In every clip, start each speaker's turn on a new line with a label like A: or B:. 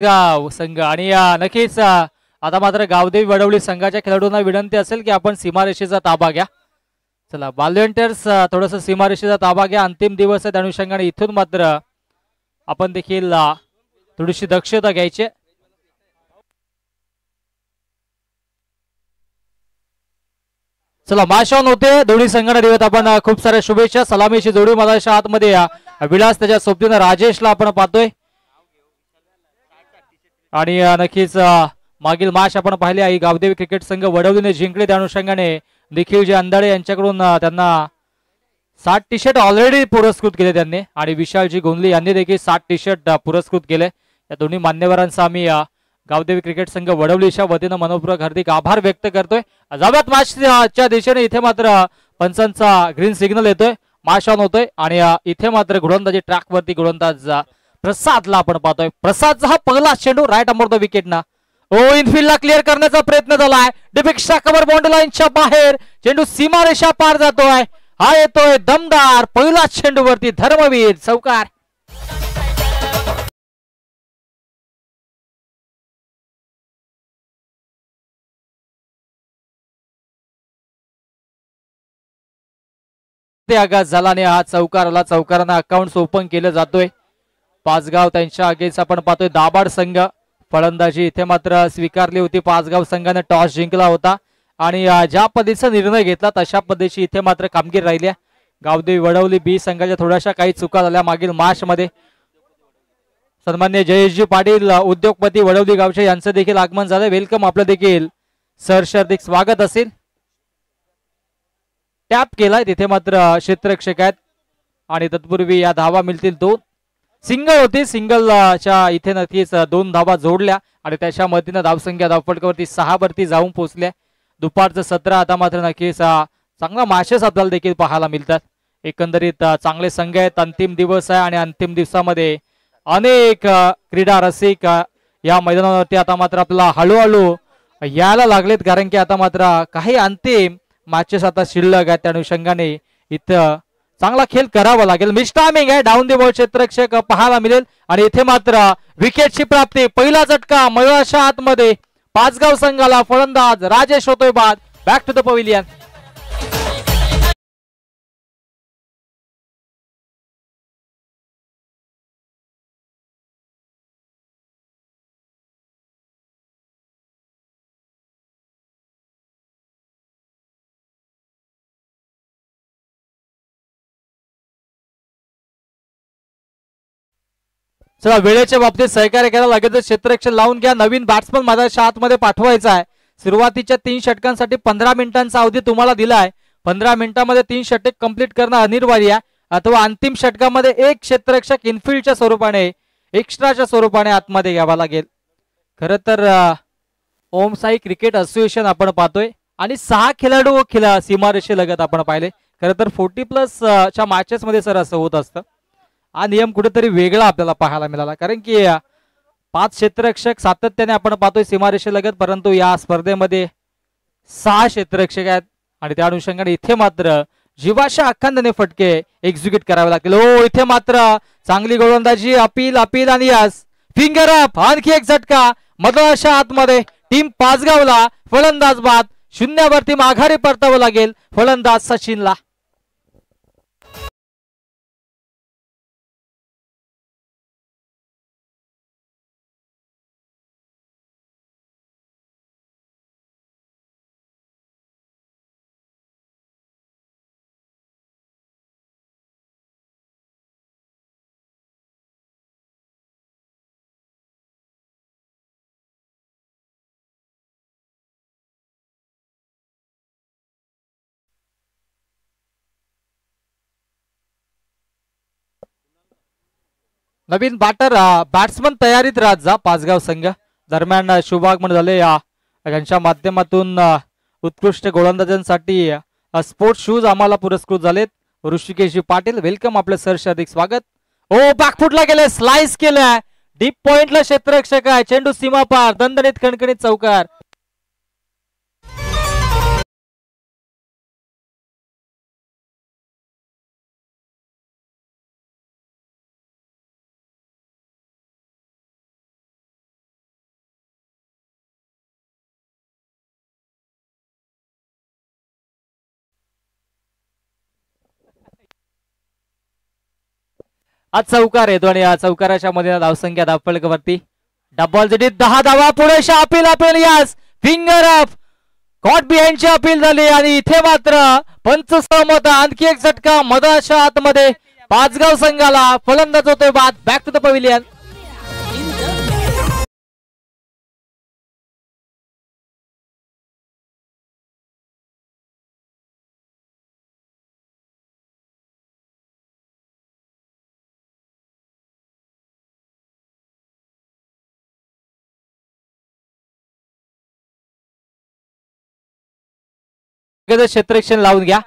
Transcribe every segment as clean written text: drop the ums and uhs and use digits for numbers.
A: गाव संघ आणि नक्कीच आता मात्र गावदेवी वडवली संघाच्या खेळाडूंना विनंती असेल की आपण सीमारेषेचा ताबा घ्या. चला व्हॉलंटियर्स थोडस सीमारेषेचा ताबा घ्या. अंतिम दिवस आहे त्या अनुषंगाने इथून मात्र आपण देखील थोडीशी दक्षता घ्यायची. चला मॅच ऑन होते. दोन्ही संघांना देऊयात आपण खूप साऱ्या शुभेच्छा. सलामीची जोडी मधाच्या आतमध्ये विलास त्याच्या सोबतीनं राजेशला आपण पाहतोय आणि नक्कीच मागील मॅच आपण पाहिले आहे गावदेवी क्रिकेट संघ वडवलीने जिंकले. त्या अनुषंगाने निखिल जे अंधाळे यांच्याकडून त्यांना 60 टी शर्ट ऑलरेडी पुरस्कृत केले त्यांनी आणि विशालजी गोंधली यांनी देखील 60 टी शर्ट पुरस्कृत केले. या दोन्ही मान्यवरांचा आम्ही गावदेवी क्रिकेट संघ वडवलीच्या वतीनं मनपूर्वक हार्दिक आभार व्यक्त करतोय. जाव्यात मॅचच्या दिशेने इथे मात्र पंचांचा ग्रीन सिग्नल येतोय. मॅच ऑन होतोय आणि इथे मात्र गोलंदाजी ट्रॅक वरती गोलंदाज प्रसादला आपण पाहतोय. प्रसादचा हा पहिला चेंडू राईट अमोर द विकेट इनफिल्डला क्लिअर करण्याचा प्रयत्न झालाय. डिपेक्षा कव्हर बाउंड्री लाईनच्या बाहेर चेंडू सीमारेषा पार जातोय. हा येतोय दमदार पहिला चेंडूवरती धर्मवीर चौकार. आघात झाला आणि हा चौकाराला चौकारांना अकाउंट ओपन केलं जातोय. पाचगाव त्यांच्या अगेन्स्ट आपण पाहतोय दाभाड संघ. फलंदाजी इथे मात्र स्वीकारली होती. पाचगाव संघाने टॉस जिंकला होता आणि ज्या पद्धतीचा निर्णय घेतला तशा पद्धतीची इथे मात्र कामगिरी राहिली. गावदेवी वडवली बी संघाच्या थोड्याशा काही चुका झाल्या मागील मॅच मध्ये. सन्मान्य जयेशजी पाटील उद्योगपती वडवली गावचे यांचं देखील आगमन झालं. वेलकम आपलं देखील सहर्षार्थिक स्वागत असेल. टॅप केलाय तिथे मात्र क्षेत्ररक्षक आहेत आणि तत्पूर्वी या धावा मिळतील 2. सिंगल होती. सिंगलच्या इथे नक्कीच 2 धावा जोडल्या आणि त्याच्या मदतीनं धावसंख्या धावफटकावरती 6 वरती जाऊन पोहोचल्या. दुपारचं 17 आता मात्र नक्कीच चांगला मॅचेस आपल्याला देखील पाहायला मिळतात. एकंदरीत चांगले संघ आहेत. अंतिम दिवस आहे आणि अंतिम दिवसामध्ये अनेक क्रीडा रसिक या मैदानावरती आता मात्र आपल्याला हळूहळू यायला लागलेत कारण की आता मात्र काही अंतिम मॅचेस आता शिल्लक आहेत. त्या अनुषंगाने इथं चांगला खेळ करावा लागेल. मिस टायमिंग आहे. डाऊन द बॉल क्षेत्ररक्षक पाहायला मिळेल आणि इथे मात्र विकेटची प्राप्ती. पहिला झटका मळाच्या आतमध्ये पाचगाव संघाला. फलंदाज राजेश होतोय बाद. Back to the pavilion. चला वेळेच्या बाबतीत सहकार्य करायला लागेल तर क्षेत्ररक्षण लावून घ्या. नवीन बॅट्समन माझ्या आतमध्ये पाठवायचा आहे. सुरुवातीच्या 3 षटकांसाठी 15 मिनिटांचा अवधी तुम्हाला दिलाय. 15 मिनिटांमध्ये 3 षटक कंप्लीट करणं अनिवार्य आहे अथवा अंतिम षटकामध्ये एक क्षेत्ररक्षक इनफिल्डच्या स्वरूपाने एक्स्ट्राच्या स्वरूपाने आतमध्ये घ्यावा लागेल. खरं तर ओम साई क्रिकेट असोसिएशन आपण पाहतोय आणि 6 खेळाडू सीमारेषेलगत आपण पाहिले. खरं तर 40+ च्या मॅचेस मध्ये सर असं होत असतं. हा नियम कुठेतरी वेगळा आपल्याला पाहायला मिळाला कारण की 5 क्षेत्ररक्षक सातत्याने आपण पाहतोय सीमारेषेलगत परंतु या स्पर्धेमध्ये 6 क्षेत्ररक्षक आहेत आणि त्या अनुषंगाने इथे मात्र जीवाच्या अखंडने फटके एक्झिक्यूट करावे लागतील. इथे मात्र चांगली गोलंदाजी. अपील आणि यस फिंगर अप. आणखी एक झटका मधोच्या आतमध्ये. टीम पाचगावला फलंदाज बाद. 0 वरती माघारी परतावं लागेल फलंदाज सचिनला. नवीन बॅट्समन तयारीत राहत जा. पाचगाव संघ दरम्यान शुभागमन झाले यांच्या माध्यमातून उत्कृष्ट गोलंदाजांसाठी स्पोर्ट्स शूज आम्हाला पुरस्कृत झालेत. ऋषिकेशजी पाटील वेलकम आपलं सहर्ष अधिक स्वागत. बॅकफुटला गेले. स्लाइस केलाय. डीप पॉइंटला क्षेत्ररक्षक आहे. चेंडू सीमा पार. दणदणीत खणखणीत चौकार. आज चौकार येतो आणि या चौकाराच्या मध्ये धावसंख्या धावफलकावरती डबल जडी 10 धावा पुढे अपील यास फिंगर अप कॉट बिहाइंडची अपील झाली आणि इथे मात्र पंच सहमत आणखी एक झटका मधाच्या आतमध्ये पाचगाव संघाला फलंदाज होतोय बाद बॅक टू द पवेलियन. क्षेत्ररक्षण लावून घ्या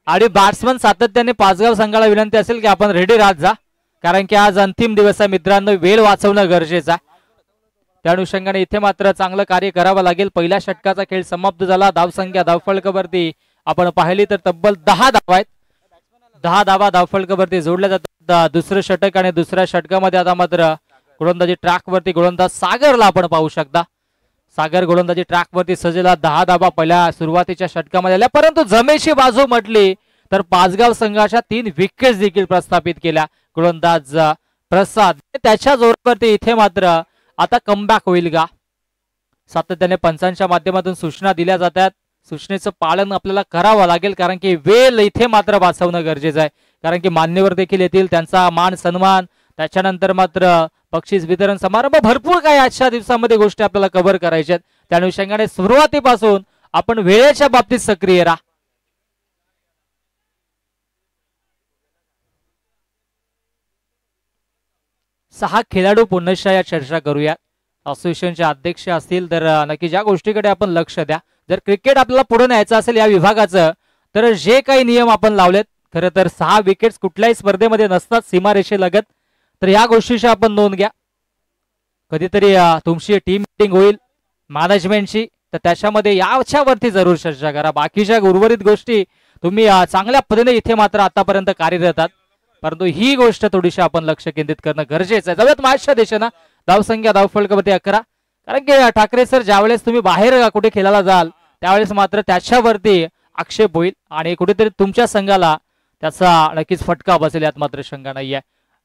A: आणि बॅट्समन सातत्याने पाचगाव संघाला विनंती असेल की आपण रेडी राहत जा, कारण की आज अंतिम दिवस आहे मित्रांनो, वेळ वाचवणं गरजेचं आहे. त्या अनुषंगाने इथे मात्र चांगलं कार्य करावं लागेल. पहिल्या षटकाचा खेळ समाप्त झाला. धावसंख्या धावफलकावरती आपण पाहिली तर तब्बल 10 धावा आहेत. 10 धावा धावफलकावरती जोडल्या जातात. दुसरं षटक आणि दुसऱ्या षटकामध्ये आता मात्र गोलंदाजी ट्रॅकवरती गोलंदाज सागरला आपण पाहू शकता. सागर गोलंदाजी ट्रॅकवरती सजला. 10 धावा पहिल्या सुरुवातीच्या षटकामध्ये आल्या, परंतु जमेची बाजू म्हटली तर पाचगाव संघाच्या 3 विकेट्स देखील प्रस्थापित केल्या गोलंदाज प्रसाद. त्याच्या जोरावरती इथे मात्र आता कमबॅक होईल का? सातत्याने पंचांच्या माध्यमातून सूचना दिल्या जातात. सूचनेचं पालन आपल्याला करावं लागेल, कारण की वेळ इथे मात्र वाचवणं गरजेचं आहे, कारण की मान्यवर देखील येतील, त्यांचा मान सन्मान, त्याच्यानंतर मात्र बक्षीस वितरण समारंभ, भरपूर काही आजच्या दिवसामध्ये गोष्टी आपल्याला कव्हर करायच्या आहेत. त्या अनुषंगाने सुरुवातीपासून आपण वेळेच्या बाबतीत सक्रिय राहा. सहा खेळाडू पुन्हा या चर्चा करूया. असोसिएशनचे अध्यक्ष असतील तर नक्की ज्या गोष्टीकडे आपण लक्ष द्या. जर क्रिकेट आपल्याला पुढे न्यायचं असेल या विभागाचं, तर जे काही नियम आपण लावलेत, खरं तर 6 विकेट्स कुठल्याही स्पर्धेमध्ये नसतात सीमारेषेलगत, तर या गोष्टीची आपण नोंद घ्या. कधीतरी तुमची टीम मीटिंग होईल मॅनेजमेंटची, तर त्याच्यामध्ये याच्यावरती जरूर चर्चा करा. बाकीच्या उर्वरित गोष्टी तुम्ही चांगल्या पद्धतीने इथे मात्र आतापर्यंत कार्यरत आहात, परंतु ही गोष्ट थोडीशी आपण लक्ष केंद्रित करणं गरजेचं आहे. जाऊयात मॅचच्या दिशेनं. धावसंख्या धावफलकावरती 11, कारण की ठाकरे सर ज्यावेळेस तुम्ही बाहेर कुठे खेळायला जाल त्यावेळेस मात्र त्याच्यावरती आक्षेप होईल आणि कुठेतरी तुमच्या संघाला त्याचा नक्कीच फटका बसेल, यात मात्र शंका नाहीये.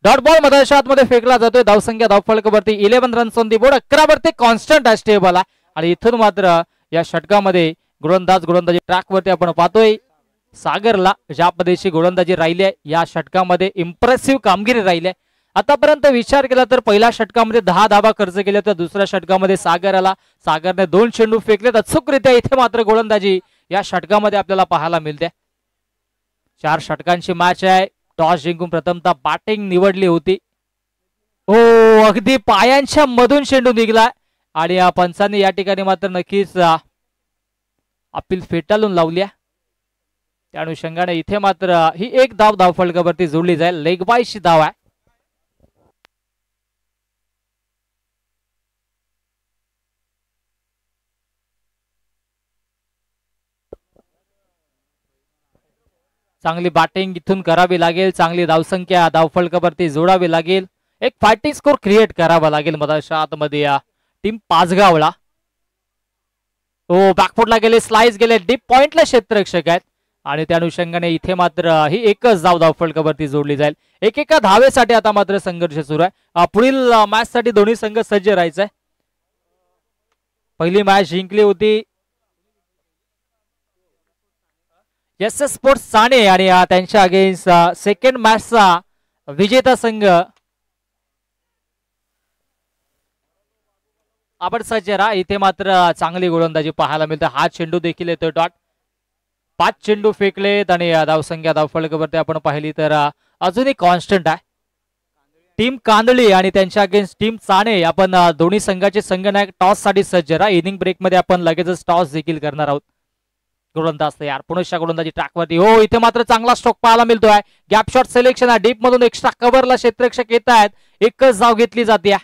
A: डॉट बॉल मधाच्या आतमध्ये फेकला जातोय. धावसंख्या धावफलकावरती 11 रन्स ऑन दी बोर्ड. 11 वरती कॉन्स्टंट आहे, स्टेबल आहे आणि इथून मात्र या षटकामध्ये गोलंदाजी ट्रॅकवरती आपण पाहतोय. सागरला ज्या पद्धतीची गोलंदाजी राहिली आहे या षटकामध्ये इम्प्रेसिव्ह कामगिरी राहिली आहे. आतापर्यंत विचार केला तर पहिल्या षटकामध्ये 10 धावा खर्च केल्या, तर दुसऱ्या षटकामध्ये सागरने 2 चेंडू फेकलेत अचूकरित्या. इथे मात्र गोलंदाजी या षटकामध्ये आपल्याला पाहायला मिळते. 4 षटकांची मॅच आहे. टॉस जिंकून प्रथमतः बॅटिंग निवडली होती. अगदी पायांच्या मधून चेंडू निघलाय आणि या पंचांनी या ठिकाणी मात्र नक्कीच अपील फेटाळून लावली आहे. त्या अनुषंगाने इथे मात्र ही एक धाव धावफलकावरती जोडली जाईल. लेग बायची धाव आहे. चांगली बॅटिंग इथून करावी लागेल, चांगली धावसंख्या धावफलकावरती जोडावी लागेल, एक फायटिंग स्कोर क्रिएट करावा लागेल मधाच्या आतमध्ये या टीम पाचगावला. बॅकफुटला गेले, स्लाइस गेले, डीप पॉइंटला क्षेत्ररक्षक आहेत आणि त्या अनुषंगाने इथे मात्र ही एकच धाव धावफलकावरती जोडली जाईल. एकेका धावेसाठी आता मात्र संघर्ष सुरू आहे. पुढील मॅच साठी दोन्ही संघ सज्ज राहायचंय. पहिली मॅच जिंकली होती एस स्पोर्ट्स साणे आणि त्यांच्या अगेन्स्ट सेकंड मॅचचा विजेता संघ आपण सज्ज राहा. इथे मात्र चांगली गोलंदाजी पाहायला मिळते. हा चेंडू देखील येतोय डॉट. 5 चेंडू फेकलेत आणि धावसंख्या धावफलकावरती आपण पाहिली तर अजूनही कॉन्स्टंट आहे. टीम कांदळी आणि त्यांच्या अगेन्स्ट टीम साणे, आपण दोन्ही संघाचे संघनायक टॉस साठी सज्ज राहा. इनिंग ब्रेक मध्ये आपण लगेचच टॉस देखील करणार आहोत. गोलंदाज तयार. पुनश्च गोलंदाजी ट्रॅकवरती. इथे मात्र चांगला स्ट्रोक पाहायला मिळतोय. गॅप शॉट सिलेक्शन आहे. डीप मधून एक्स्ट्रा कव्हरला क्षेत्ररक्षक येत आहेत. एकच धाव घेतली जाते.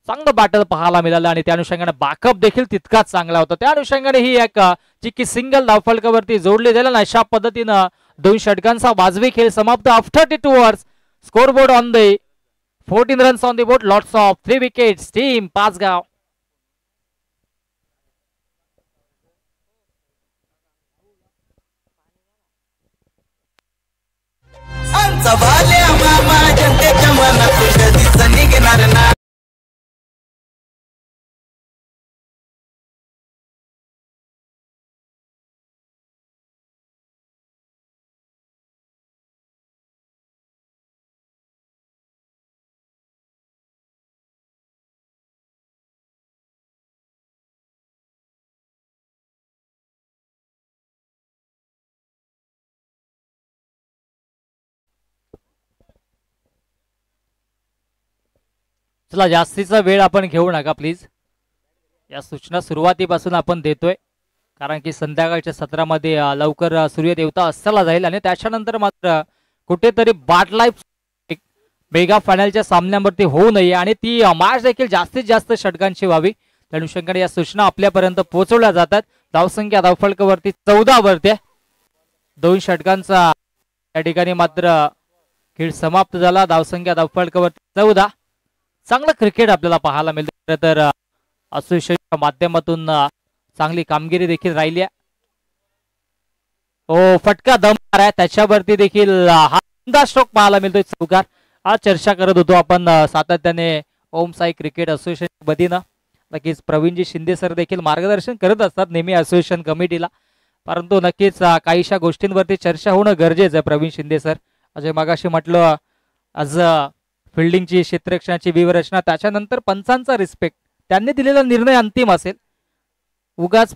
A: चांगलं बॅटल पाहायला मिळालं आणि त्या अनुषंगाने बॅकअप देखील तितकाच चांगला होता. त्या अनुषंगाने ही एक चिक्की सिंगल धावफलकावरती जोडली जाईल आणि अशा पद्धतीनं 2 षटकांचा वाजवी खेळ समाप्त. After 32 overs scoreboard on the 14 runs on the board, lots of 3 wickets. Team Pachgaon.
B: मामा जनतेच्या मनातून कधीच निघणार नाही.
A: चला जास्तीचा वेळ आपण घेऊ नका प्लीज. या सूचना सुरुवातीपासून आपण देतोय कारण की संध्याकाळच्या सत्रामध्ये लवकर सूर्यदेवता अस्ताला जाईल आणि त्याच्यानंतर मात्र कुठेतरी बाट लाईफ मेगा फायनलच्या सामन्यावरती होऊ नये आणि ती मॅच देखील जास्तीत जास्त षटकांची व्हावी त्या अनुषंगाने या सूचना आपल्यापर्यंत पोहोचवल्या जातात. धावसंख्या धावफलकावरती 14 वरती 2 षटकांचा या ठिकाणी मात्र खेळ समाप्त झाला. धावसंख्या धावफलकावरती 14. चांगलं क्रिकेट आपल्याला पाहायला मिळतं तर असोसिएशनच्या माध्यमातून चांगली कामगिरी देखील राहिली आहे. ओ फटका दमदार आहे त्याच्यावरती देखील हा स्ट्रोक पाहायला मिळतोय चौकार. आज चर्चा करत होतो आपण सातत्याने ओम साई क्रिकेट असोसिएशन वतीनं. नक्कीच प्रवीणजी शिंदे सर देखील मार्गदर्शन करत असतात नेहमी असोसिएशन कमिटीला परंतु नक्कीच काहीशा गोष्टींवरती चर्चा होणं गरजेचं आहे. प्रवीण शिंदे सर अजय मगाशी म्हटलं आज फिल्डिंगची क्षेत्ररक्षणाची व्यूहरचना त्याच्यानंतर पंचांचा रिस्पेक्ट त्यांनी दिलेला निर्णय अंतिम असेल. उगाच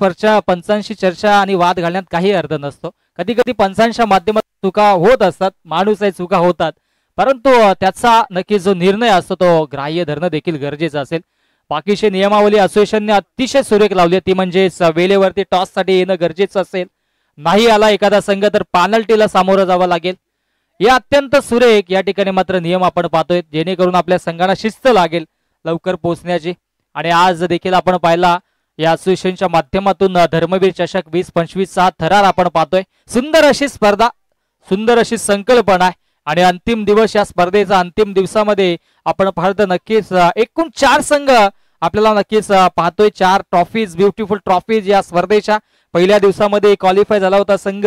A: पंचांशी चर्चा आणि वाद घालण्यात काही अर्थ नसतो. कधी कधी पंचांच्या माध्यमातून चुका होत असतात माणूस आहे चुका होतात परंतु त्याचा नक्की जो निर्णय असतो तो ग्राह्य धरणं देखील गरजेचं असेल. बाकीची नियमावली असोसिएशनने अतिशय सुरेख लावली ती म्हणजे वेळेवरती टॉस साठी येणं गरजेचं असेल. नाही आला एखादा संघ तर पेनल्टीला सामोरं जावं लागेल. या अत्यंत सुरेख या ठिकाणी मात्र नियम आपण पाहतोय जेणेकरून आपल्या संघाला शिस्त लागेल लवकर पोहोचण्याची. आणि आज देखील आपण पाहिला या असोसिएशनच्या माध्यमातून धर्मवीर चषक 2025 चा थरार आपण पाहतोय. सुंदर अशी स्पर्धा सुंदर अशी संकल्पना आहे आणि अंतिम दिवस या स्पर्धेचा अंतिम दिवसामध्ये आपण पाहतो नक्कीच एकूण 4 संघ आपल्याला नक्कीच पाहतोय. 4 ट्रॉफीज ब्युटिफुल ट्रॉफीज या स्पर्धेच्या पहिल्या दिवसामध्ये क्वालिफाय झाला होता संघ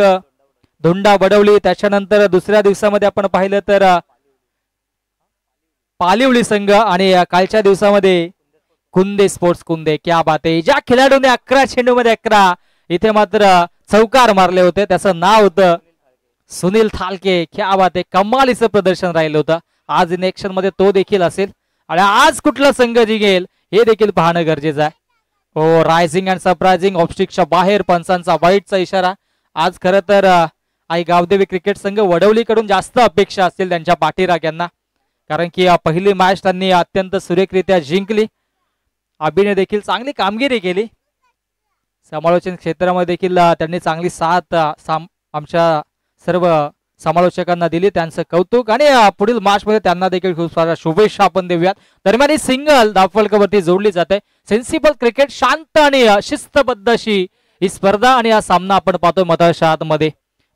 A: धोंडा बडवली. त्याच्यानंतर दुसऱ्या दिवसामध्ये आपण पाहिलं तर पालिवली संघ आणि कालच्या दिवसामध्ये कुंदे स्पोर्ट्स कुंदे. क्या बात आहे. ज्या खेळाडूने 11 चेंडूमध्ये 11 इथे मात्र चौकार मारले होते त्याचं नाव होतं सुनील थालके. क्या बात आहे. कमालीचं प्रदर्शन राहिलं होतं. आज इनेक्शन मध्ये तो देखील असेल आणि आज कुठला संघ जिंकेल हे देखील पाहणं गरजेचं आहे. हो रायझिंग अँड सरप्रायझिंग ऑब्स्टिकच्या बाहेर पंचांचा वाईटचा इशारा. आज खरं तर आई गावदेवी क्रिकेट संघ वडवलीकडून जास्त अपेक्षा असतील त्यांच्या पाठीराख्यांना कारण की पहिली मॅच त्यांनी अत्यंत सुरेखरित्या जिंकली. अभिने देखील चांगली कामगिरी केली. समालोचन क्षेत्रामध्ये देखील त्यांनी चांगली साथ आमच्या सर्व समालोचकांना दिली त्यांचं कौतुक आणि पुढील मॅच मध्ये त्यांना देखील खूप साऱ्या शुभेच्छा आपण देऊयात. दरम्यान ही सिंगल धावफलकावरती जोडली जाते. सेन्सिबल क्रिकेट शांत आणि शिस्तबद्ध अशी ही स्पर्धा आणि हा सामना आपण पाहतोय मतदारसंघामध्ये.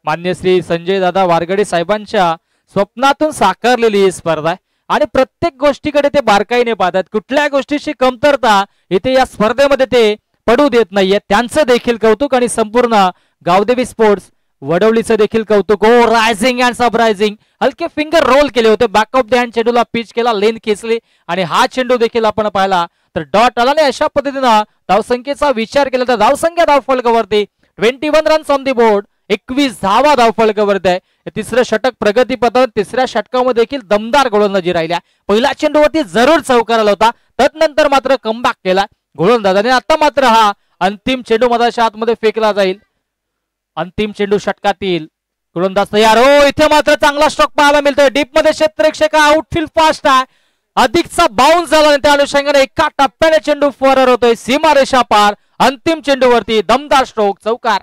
A: मान्य श्री संजय दादा वारगडे साहेबांच्या स्वप्नातून साकारलेली ही स्पर्धा आहे आणि प्रत्येक गोष्टीकडे ते बारकाईने पाहतात. कुठल्या गोष्टीची कमतरता इथे या स्पर्धेमध्ये ते पडू देत नाहीये. त्यांचं देखील कौतुक आणि संपूर्ण गावदेवी स्पोर्ट्स वडवलीचं देखील कौतुक. हो रायझिंग अँड सरप्रायझिंग हलके फिंगर रोल केले होते. बॅक ऑफ द हँड चेंडूला पिच केला लेन खेचली आणि हा चेंडू देखील आपण पाहिला तर डॉट आला. आणि अशा पद्धतीनं धावसंख्येचा विचार केला तर धावसंख्या धावफलकावरती 21 रन्स ऑन दी बोर्ड 21 धावा धावफलकावरती आहे. तिसरं षटक प्रगतीपथावर. तिसऱ्या षटकामध्ये देखील दमदार गोलंदाजी राहिल्या. पहिल्या चेंडूवरती जरूर चौकार आला होता तदनंतर मात्र कमबॅक केला गोलंदाजाने. आता मात्र हा अंतिम चेंडू मधाच्या आतमध्ये फेकला जाईल. अंतिम चेंडू षटकातील गोलंदाज तयार. हो इथे मात्र चांगला स्ट्रोक पाहायला मिळतोय. डीप मध्ये क्षेत्ररक्षक आउटफील्ड फास्ट आहे. अधिकचा बाउन्स झाला आणि त्या अनुषंगाने एका टप्प्याने चेंडू फॉरर होतोय सीमारेषा पार. अंतिम चेंडूवरती दमदार स्ट्रोक चौकार.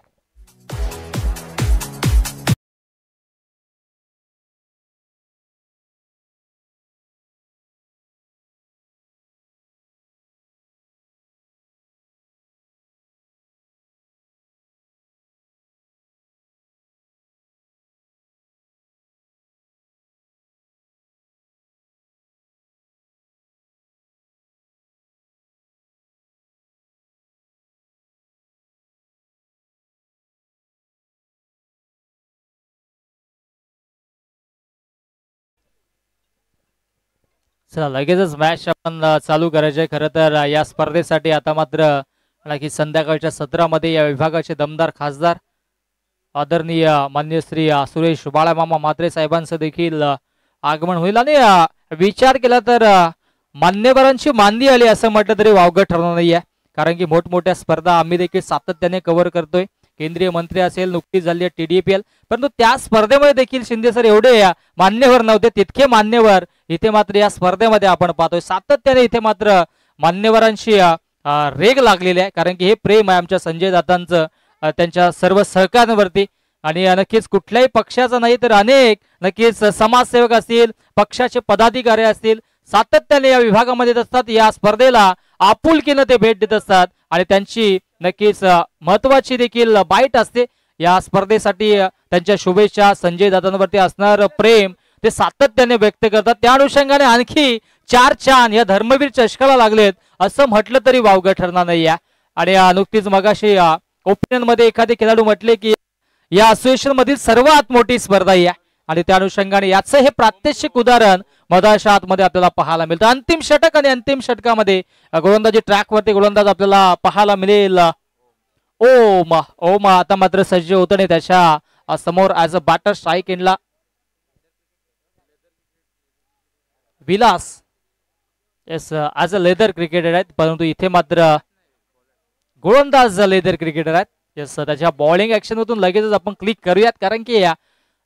A: चला लगेचच मॅच आपण चालू करायचे. खरं तर या स्पर्धेसाठी आता मात्र नक्की संध्याकाळच्या सत्रामध्ये या विभागाचे दमदार खासदार आदरणीय मान्य श्री सुरेश बाळामामा म्हात्रे साहेबांचं देखील आगमन होईल. आणि विचार केला तर मान्यवरांची मांदी आली असं म्हटलं तरी वावगं ठरणार नाही आहे. कारण की मोठमोठ्या स्पर्धा आम्ही देखील सातत्याने कव्हर करतोय. केंद्रीय मंत्री असेल, नुकतीच झाली आहे TDPL, परंतु त्या स्पर्धेमध्ये देखील शिंदे सर एवढे मान्यवर नव्हते, तितके मान्यवर इथे मात्र या स्पर्धेमध्ये आपण पाहतोय. सातत्याने इथे मात्र मान्यवरांची रेग लागलेली आहे. कारण की हे प्रेम आहे आमच्या संजय दादांचं त्यांच्या सर्व सहकाऱ्यांवरती. आणि नक्कीच कुठल्याही पक्षाचा नाही तर अनेक नक्कीच समाजसेवक असतील, पक्षाचे पदाधिकारी असतील, सातत्याने या विभागामध्ये येत असतात. या स्पर्धेला आपुलकीनं ते भेट देत असतात आणि त्यांची नक्कीच महत्वाची देखील बाईट असते. या स्पर्धेसाठी त्यांच्या शुभेच्छा, संजय दादांवरती असणार प्रेम ते सातत्याने व्यक्त करतात. त्या अनुषंगाने आणखी 4 चान या धर्मवीर चषकाला लागलेत असं म्हटलं तरी वावगं ठरणार नाही. आणि नुकतीच मगाशी ओपिनियन मध्ये एखादे खेळाडू म्हटले की या असोसिएशन मधील सर्वात मोठी स्पर्धा आहे आणि त्या अनुषंगाने याचं हे प्रात्यक्षिक उदाहरण मधाच्या आतमध्ये आपल्याला पाहायला मिळतं. अंतिम षटक आणि अंतिम षटकामध्ये गोलंदाजी ट्रॅकवरती गोलंदाज आपल्याला पाहायला मिळेल. ओम आता मात्र सज्ज होत नाही त्याच्या समोर ऍज अ बॅटर स्ट्राईक एंडला Vilas. Yes, as a leather cricketer आहेत, परंतु इथे मात्र गोलंदाज लेदर क्रिकेटर आहेत. येस, त्याच्या बॉलिंग ऍक्शन मधून लगेचच आपण क्लिक करूयात. कारण की या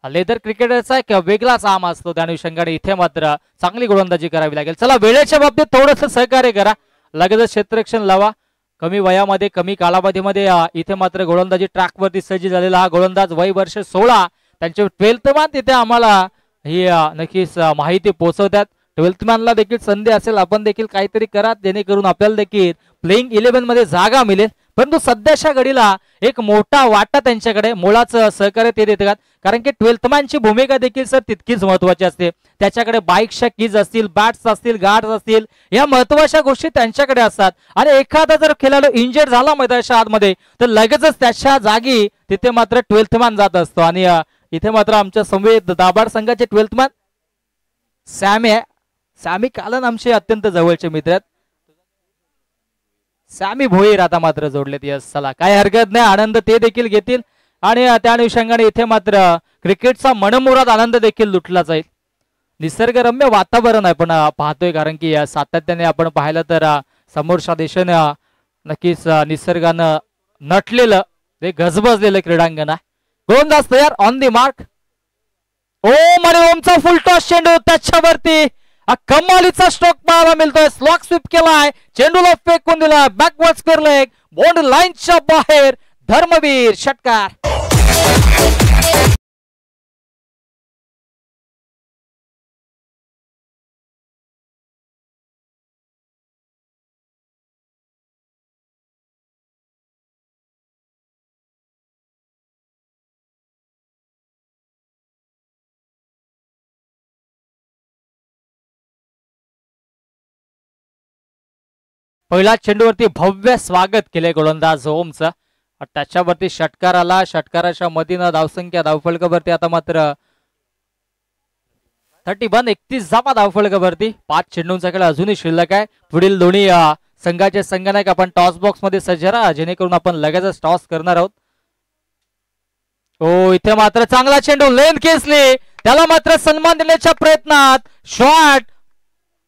A: लेदर क्रिकेटरचा एक वेगळाच आम असतो. त्या अनुषंगाने इथे मात्र चांगली गोलंदाजी करावी लागेल. चला वेळेच्या बाबतीत थोडस सहकार्य करा, लगेचच क्षेत्ररक्षण लावा. कमी वयामध्ये कमी कालावधीमध्ये इथे मात्र गोलंदाजी ट्रॅकवरती सज्ज झालेला हा गोलंदाज, वय वर्ष 16, त्यांचे 12th मॅन तिथे आम्हाला ही नक्कीच माहिती पोहोचवतात. 12th मॅनला देखील संधी असेल, आपण देखील काहीतरी करा जेणेकरून आपल्याला देखील प्लेइंग 11 मध्ये जागा मिळेल. परंतु सध्याच्या घडीला एक मोठा वाटा त्यांच्याकडे मुळाचं सहकार्य ते देतात. कारण की 12th मॅनची भूमिका देखील सर तितकीच महत्वाची असते. त्याच्याकडे बाईकच्या कीज असतील, बॅट्स असतील, गार्ड्स असतील, या महत्वाच्या गोष्टी त्यांच्याकडे असतात. आणि एखादा जर खेळाडू इंजर्ड झाला मैदानाच्या आतमध्ये तर लगेचच त्याच्या जागी तिथे मात्र 12th मॅन जात असतो. आणि इथे मात्र आमच्या समवेत दाभाड संघाचे 12th मॅन सॅमी आहे. सॅमी कालन आमचे अत्यंत जवळचे मित्र आहेत. सॅमी भोईर आता मात्र जोडलेत. यस, चला काय हरकत नाही, आनंद ते देखील घेतील. आणि त्या अनुषंगाने इथे मात्र क्रिकेटचा मनमुराद आनंद देखील लुटला जाईल. निसर्गरम्य वातावरण आहे पण पाहतोय. कारण की सातत्याने आपण पाहिलं तर समोरच्या दिशेने नक्कीच निसर्गानं नटलेलं ते गजबजलेलं क्रीडांगण आहे. गोलंदाज तयार, ऑन दी मार्क. ओम आणि ओमचा फुल टॉस चेंडू त्याच्यावरती कमालीचा स्ट्रोक पाहायला मिळतोय. स्लॉक स्वीप केलाय, चेंडूला फेकून दिला, बॅकवर्ड स्क्वेअर लेग, बॉन्ड लाईनच्या बाहेर, धर्मवीर षटकार. पहिला चेंडूवरती भव्य स्वागत केले गोलंदाज ओमचं. त्याच्यावरती षटकार आला. षटकाराच्या मधीनं धावसंख्या धावफलकावरती आता मात्र 31 धावा धावफलकावरती. 5 चेंडूंचा खेळ अजूनही शिल्लक आहे. पुढील दोन्ही संघाचे संघनायक आपण टॉस बॉक्स मध्ये सज्ज राहा, जेणेकरून आपण लगेचच टॉस करणार आहोत. इथे मात्र चांगला चेंडू लेन खेचली, त्याला मात्र सन्मान देण्याच्या प्रयत्नात शॉट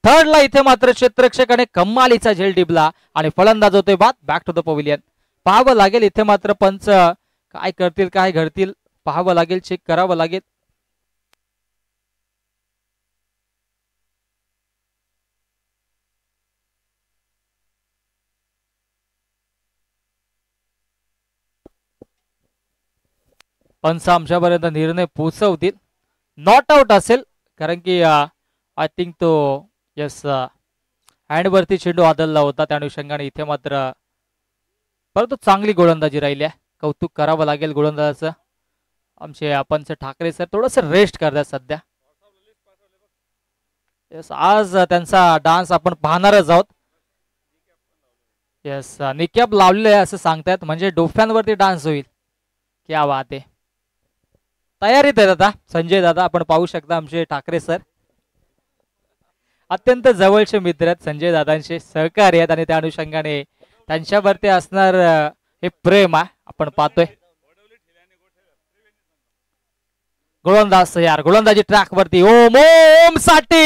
A: थर्डला इथे मात्र क्षेत्ररक्षकाने कमालीचा झेल टिपला आणि फलंदाज होतोय बाद. Back to the pavilion. पाहावं लागेल इथे मात्र पंच काय करतील, काय घडतील पाहावं लागेल, चेक करावं लागेल. पंच आमच्यापर्यंत निर्णय पोहोचवतील. नॉट आउट असेल, कारण की आय थिंक तो यस हँडवरती चेंडू आदलला होता. त्या अनुषंगाने इथे मात्र परंतु चांगली गोलंदाजी राहिली आहे. कौतुक करावं लागेल गोलंदाजाचं. आमचे पंच ठाकरे सर थोडस रेस्ट करतात सध्या. यस, आज त्यांचा डान्स आपण पाहणारच आहोत. यस, निकॅप लावलेले आहे असं सांगतायत, म्हणजे डोफ्यांवरती डान्स होईल. क्या बात आहे. तयारीत आहेत आता संजय दादा, आपण पाहू शकता आमचे ठाकरे सर. अत्यंत जवळचे मित्र आहेत, संजय दादांचे सहकारी आहेत आणि त्या अनुषंगाने त्यांच्यावरती असणार हे प्रेम आहे आपण पाहतोय. गोलंदाज यार गोलंदाजी ट्रॅक वरती ओम ओम साठी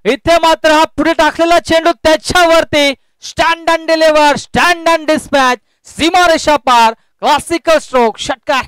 A: इथे मात्र हा पुढे टाकलेला चेंडू त्याच्यावरती stand and deliver stand and dispatch सीमारेषा पार क्लासिकल स्ट्रोक षटकार.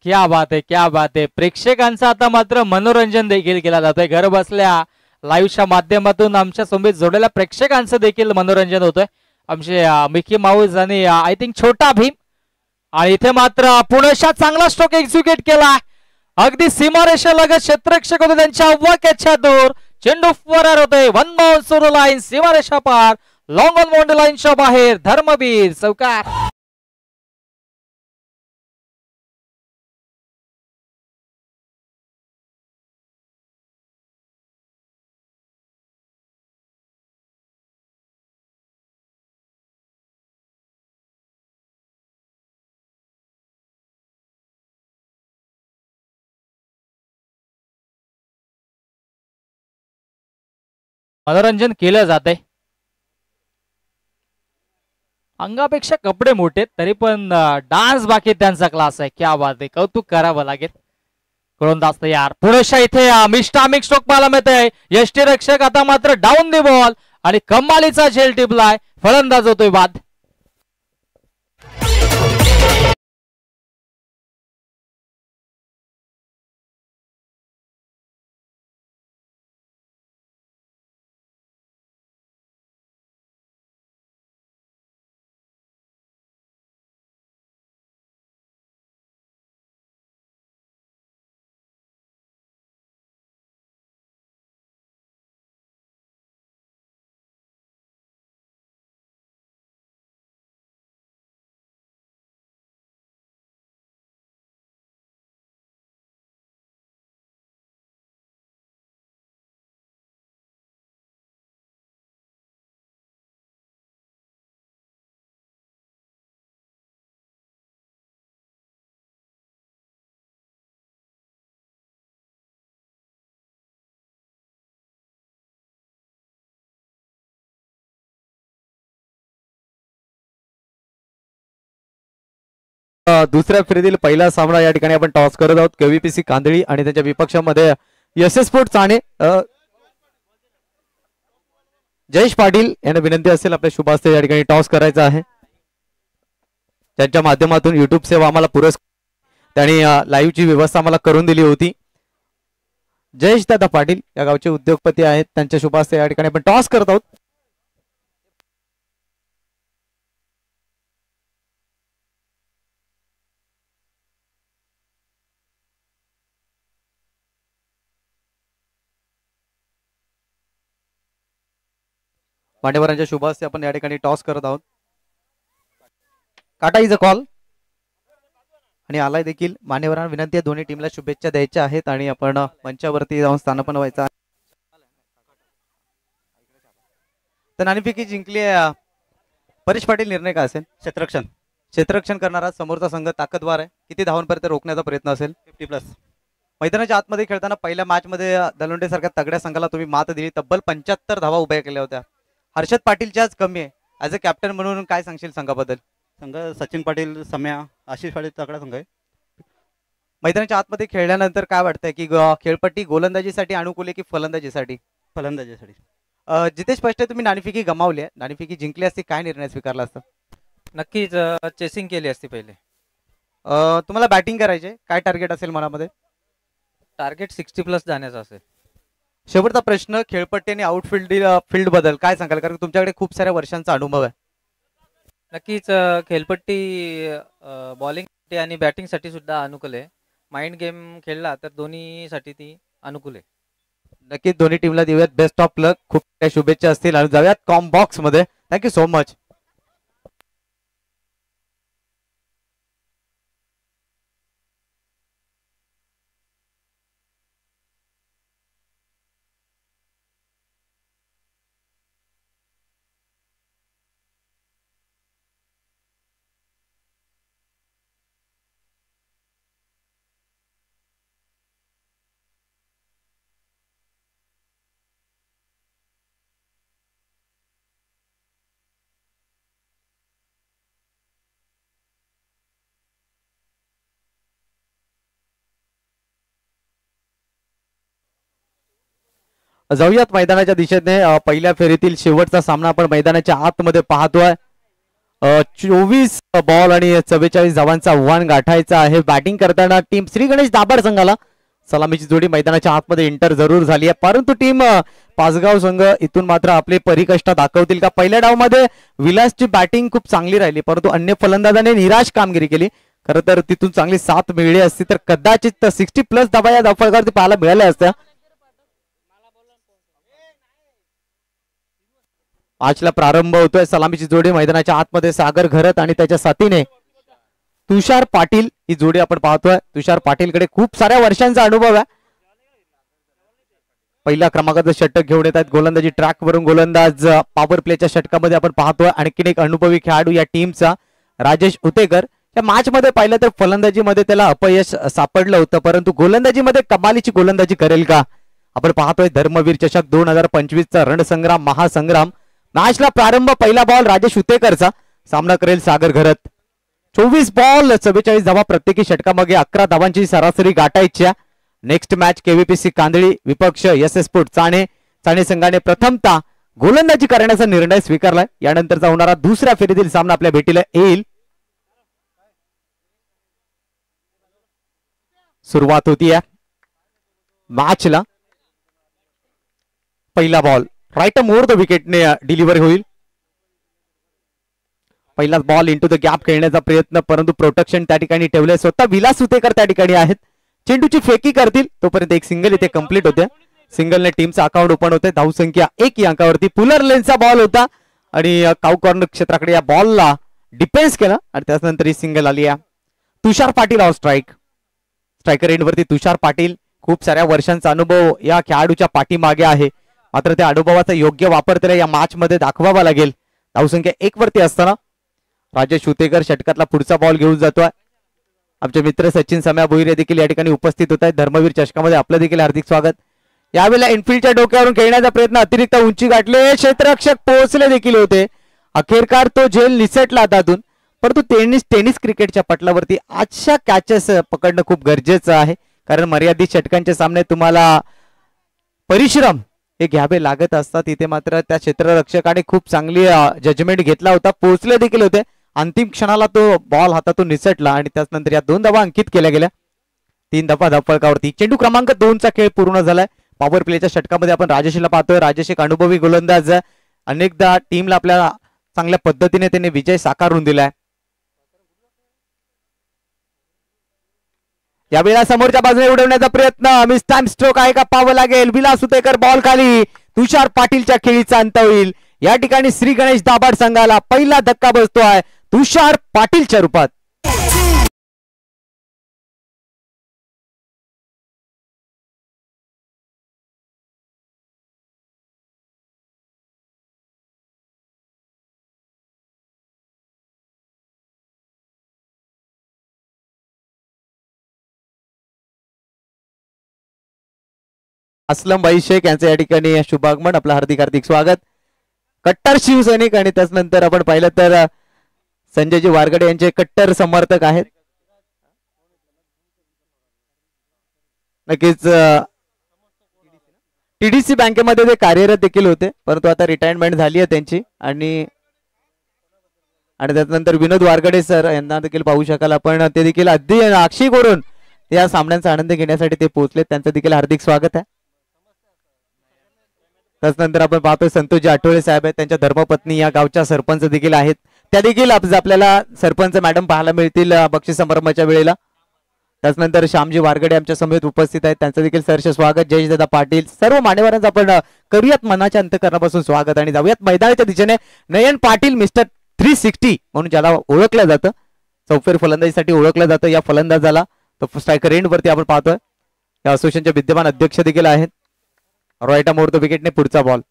A: क्या बात आहे क्या बात आहे. प्रेक्षकांचं आता मात्र मनोरंजन देखील केलं जातंय. घर बसल्या लाईव्हच्या माध्यमातून आमच्या सोबत जोडलेल्या प्रेक्षकांचं देखील मनोरंजन होतंय. आमचे मिकी माऊस आणि आय थिंक छोटा भीम. आणि इथे मात्र पुणेशा चांगला स्ट्रोक एक्झिक्यूट केला. अगदी सीमारेषेलगत क्षेत्ररक्षक होते त्यांच्या अव्वाक्याच्या दूर चेंडू फरार होते. वन बाउंड सुरू लाईन सीमारेषा पार लॉंग ऑन बाउंड्री लाईनच्या बाहेर धर्मवीर चौकार. मनोरंजन केलं जाते. अंगापेक्षा कपडे मोठे तरी पण डान्स बाकी त्यांचा क्लास आहे. क्या बात आहे. कौतुक करावं लागेल. गोलंदाज तयार पुणेशा इथे मिस्टामिक स्ट्रोक पाहायला मिळतंय. यष्टीरक्षक आता मात्र डाऊन दी बॉल आणि कमालीचा झेल टिपलाय. फलंदाज होतोय बाद.
C: दुसऱ्या फेरीतील पहिला सामना या ठिकाणी आपण टॉस करत आहोत. केव्हीपीसी कांदळी आणि त्यांच्या विपक्षामध्ये यशस्फोट चाणे. जयेश पाटील यांना विनंती असेल आपल्या शुभ हस्ते या ठिकाणी टॉस करायचा आहे. त्यांच्या माध्यमातून युट्यूब सेवा आम्हाला पुरस्कार त्यांनी लाईव्हची व्यवस्था आम्हाला करून दिली होती. जयेश दादा पाटील या गावचे उद्योगपती आहेत. त्यांच्या शुभ हस्ते या ठिकाणी आपण टॉस करत आहोत. मान्यवरांच्या शुभ हस्ते आपण या ठिकाणी टॉस करत आहोत. काटा इज अ कॉल आणि आलाय देखील. मान्यवरांना विनंती आहे दोन्ही टीमला शुभेच्छा द्यायच्या आहेत आणि आपण मंचावरती जाऊन स्थानापन्न व्हायचा. तर नाणेफेकी जिंकली परेश पाटील. निर्णय काय असेल? क्षेत्ररक्षण करणारा समोरचा संघ ताकदवार आहे. किती धावांपर्यंत रोखण्याचा प्रयत्न असेल?
B: 50+.
C: मैदानाच्या आतमध्ये खेळताना पहिल्या मॅच मध्ये दलोंडे सारख्या तगड्या संघाला तुम्ही मात दिली. तब्बल 75 धावा उभ्या केल्या होत्या. हर्षद पाटीलच्या आज कमी आहे. ॲज अ कॅप्टन म्हणून काय सांगशील संघाबद्दल?
B: संघ सचिन पाटील, सम्या, आशिष पाटील तगडा संघ आहे.
C: मैदानाच्या आतमध्ये खेळल्यानंतर काय वाटतंय की खेळपट्टी गोलंदाजीसाठी अनुकूल आहे की फलंदाजीसाठी?
B: फलंदाजीसाठी.
C: जिथे स्पष्ट आहे तुम्ही नाणेफेकी गमावली आहे. नाणेफेकी जिंकली असती काय निर्णय स्वीकारला असता?
D: नक्कीच चेसिंग केली असती पहिले.
C: तुम्हाला बॅटिंग करायचे काय टार्गेट असेल मनामध्ये?
D: टार्गेट 60+ जाण्याचं असेल.
C: शेवटचा प्रश्न, खेळपट्टी आणि फील्ड बद्दल काय सांगाल, कारण तुमच्याकडे खूप साऱ्या वर्षांचा अनुभव आहे.
D: नक्कीच खेळपट्टी बॉलिंग आणि बॅटिंगसाठी सुद्धा अनुकूल आहे. माइंड गेम खेळला तर दोन्हीसाठी ती अनुकूल आहे.
C: नक्कीच दोन्ही टीमला देऊयात बेस्ट ऑफ लक, खूप काही शुभेच्छा असतील आणि जाऊयात कॉम बॉक्स मध्ये. Thank you so much. जाऊयात मैदानाच्या दिशेने. पहिल्या फेरीतील शेवटचा सामना आपण मैदानाच्या आतमध्ये पाहतोय. 24 बॉल आणि 44 धावांचा आव्हान गाठायचा आहे. बॅटिंग करताना टीम श्री गणेश दाभाड संघाला सलामीची जोडी मैदानाच्या आतमध्ये एंटर जरूर झाली आहे, परंतु टीम पाचगाव संघ इथून मात्र आपले परिकष्ट दाखवतील का. पहिल्या डावमध्ये विलासची बॅटिंग खूप चांगली राहिली, परंतु अन्य फलंदाजाने निराश कामगिरी केली. खरं तर तिथून चांगली साथ मिळली असती तर कदाचित 60+ धावा या धावफलकावरती पाहायला मिळाल्या असत्या. मॅचला प्रारंभ होतोय. सलामीची जोडी मैदानाच्या आतमध्ये सागर घरत आणि त्याच्या साथीने तुषार पाटील ही जोडी आपण पाहतोय. तुषार पाटीलकडे खूप साऱ्या वर्षांचा अनुभव आहे. पहिल्या क्रमांकाचं षटक घेऊन येत आहेत. गोलंदाजी ट्रॅक वरून गोलंदाज पॉवर प्लेच्या षटकामध्ये आपण पाहतोय. आणखीन एक अनुभवी खेळाडू या टीमचा राजेश उतेकर. या मॅच मध्ये पाहिलं तर फलंदाजीमध्ये त्याला अपयश सापडलं होतं, परंतु गोलंदाजीमध्ये कमालीची गोलंदाजी करेल का. आपण पाहतोय धर्मवीर चषक 2025चा रणसंग्राम महासंग्राम. मॅचला प्रारंभ, पहिला बॉल राजेश उतेकरचा, सामना करेल सागर घरत. 24 बॉल 44 धावा प्रत्येकी षटकामागे 11 धावांची सरासरी गाठायच्या. नेक्स्ट मॅच केव्हीपीसी कांदळी विपक्ष एस स्पोर्ट चाणे. चाणे संघाने प्रथमतः गोलंदाजी करण्याचा निर्णय स्वीकारलाय. यानंतरचा होणारा दुसऱ्या फेरीतील सामना आपल्या भेटीला येईल. सुरुवात होती मॅचला. पहिला बॉल राईट मोर द विकेटने डिलिव्हर होईल. पहिलाच बॉल इंटू द गॅप खेळण्याचा प्रयत्न, परंतु प्रोटेक्शन त्या ठिकाणी ठेवले. स्वतः विलास सुतेकर त्या ठिकाणी आहेत. चेंडूची फेकी करतील तोपर्यंत एक सिंगल इथे कंप्लीट होते. सिंगलने टीमचा अकाउंट ओपन होते. धावसंख्या 1 या अंकावरती. पुलर लेनचा बॉल होता आणि काऊ कॉर्नर क्षेत्राकडे या बॉलला डिफेन्स केला आणि त्यानंतर ही सिंगल आली. तुषार पाटील ऑन स्ट्राईक. स्ट्रायकर एंडवरती तुषार पाटील. खूप साऱ्या वर्षांचा अनुभव या खेळाडूच्या पाठीमागे आहे, मात्र त्या अनुभवाचा योग्य वापर त्याला या मॅच मध्ये दाखवावा लागेल. धावसंख्या 1 वरती असताना राजेश उतेकर षटकातला पुढचा बॉल घेऊन जातोय. आमचे मित्र सचिन सम्या भोईरे देखील या ठिकाणी उपस्थित होत आहेत. धर्मवीर चषकामध्ये आपलं देखील हार्दिक स्वागत. यावेळेला इनफिल्डच्या डोक्यावरून खेळण्याचा प्रयत्न, अतिरिक्त उंची गाठले. क्षेत्ररक्षक पोहोचले देखील होते. अखेरकार तो झेल निसटला हातातून, परंतु टेनिस क्रिकेटच्या पटलावरती अशा कॅचेस पकडणं खूप गरजेचं आहे, कारण मर्यादित षटकांच्या सामने तुम्हाला परिश्रम हे घ्यावे लागत असतात. इथे मात्र त्या क्षेत्ररक्षकाने खूप चांगली जजमेंट घेतला होता. पोहोचले देखील होते. अंतिम क्षणाला तो बॉल हातातून निसटला आणि त्यानंतर या 2 धावा अंकित केल्या गेल्या. 3 धावा धावफलकावरती. चेंडू क्रमांक 2चा खेळ पूर्ण झालाय. पॉवर प्लेच्या षटकामध्ये आपण राजेशला पाहतोय. राजेश एक अनुभवी गोलंदाज, अनेकदा टीमला आपल्या चांगल्या पद्धतीने त्याने विजय साकारून दिलाय. यावेळेला समोरच्या बाजूने उडवण्याचा प्रयत्न, मिस टाइम स्ट्रोक आहे का पाहावं लागेल. विलास सुतेकर बॉल खाली. तुषार पाटीलच्या खेळीचा अंत होईल. या ठिकाणी श्री गणेश दाभाड संघाला पहिला धक्का बसतोय तुषार पाटीलच्या रूपात. असलम भाई शेख यांचं या ठिकाणी शुभागमन. आपलं हार्दिक हार्दिक स्वागत. कट्टर शिवसैनिक आणि त्यानंतर आपण पाहिलं तर संजयजी वारगडे यांचे कट्टर समर्थक आहेत. नक्कीच टीडीसी बँकेमध्ये ते कार्यरत देखील होते, परंतु आता रिटायरमेंट झाली आहे त्यांची. आणि त्यानंतर विनोद वारगडे सर यांना देखील पाहू शकाल आपण. ते देखील अगदी नाशिक वरून या सामन्यांचा आनंद घेण्यासाठी ते पोहोचले. त्यांचं देखील हार्दिक स्वागत आहे. त्याचनंतर आपण पाहतोय संतोषजी आठवले साहेब आहेत, त्यांच्या धर्मपत्नी या गावच्या सरपंच देखील आहेत, त्या देखील आपल्याला सरपंच मॅडम पाहायला मिळतील बक्षीस समारंभाच्या वेळेला. त्याचनंतर श्यामजी वारगडे आमच्या समेत उपस्थित आहेत, त्यांचं देखील सहर्ष स्वागत. जयेशदादा पाटील, सर्व मान्यवरांचं आपण करूयात मनाच्या अंतःकरणापासून स्वागत आणि जाऊयात मैदानाच्या दिशेने. नयन पाटील मिस्टर 360 म्हणून ज्याला ओळखलं जातं, चौफेर फलंदाजीसाठी ओळखलं जातं, या फलंदाजाला तो स्ट्रायकर एंड वरती आपण पाहतोय. या असोसिएशनचे विद्यमान अध्यक्ष देखील आहेत. राईट मोर द विकेटने पुढचा बॉल.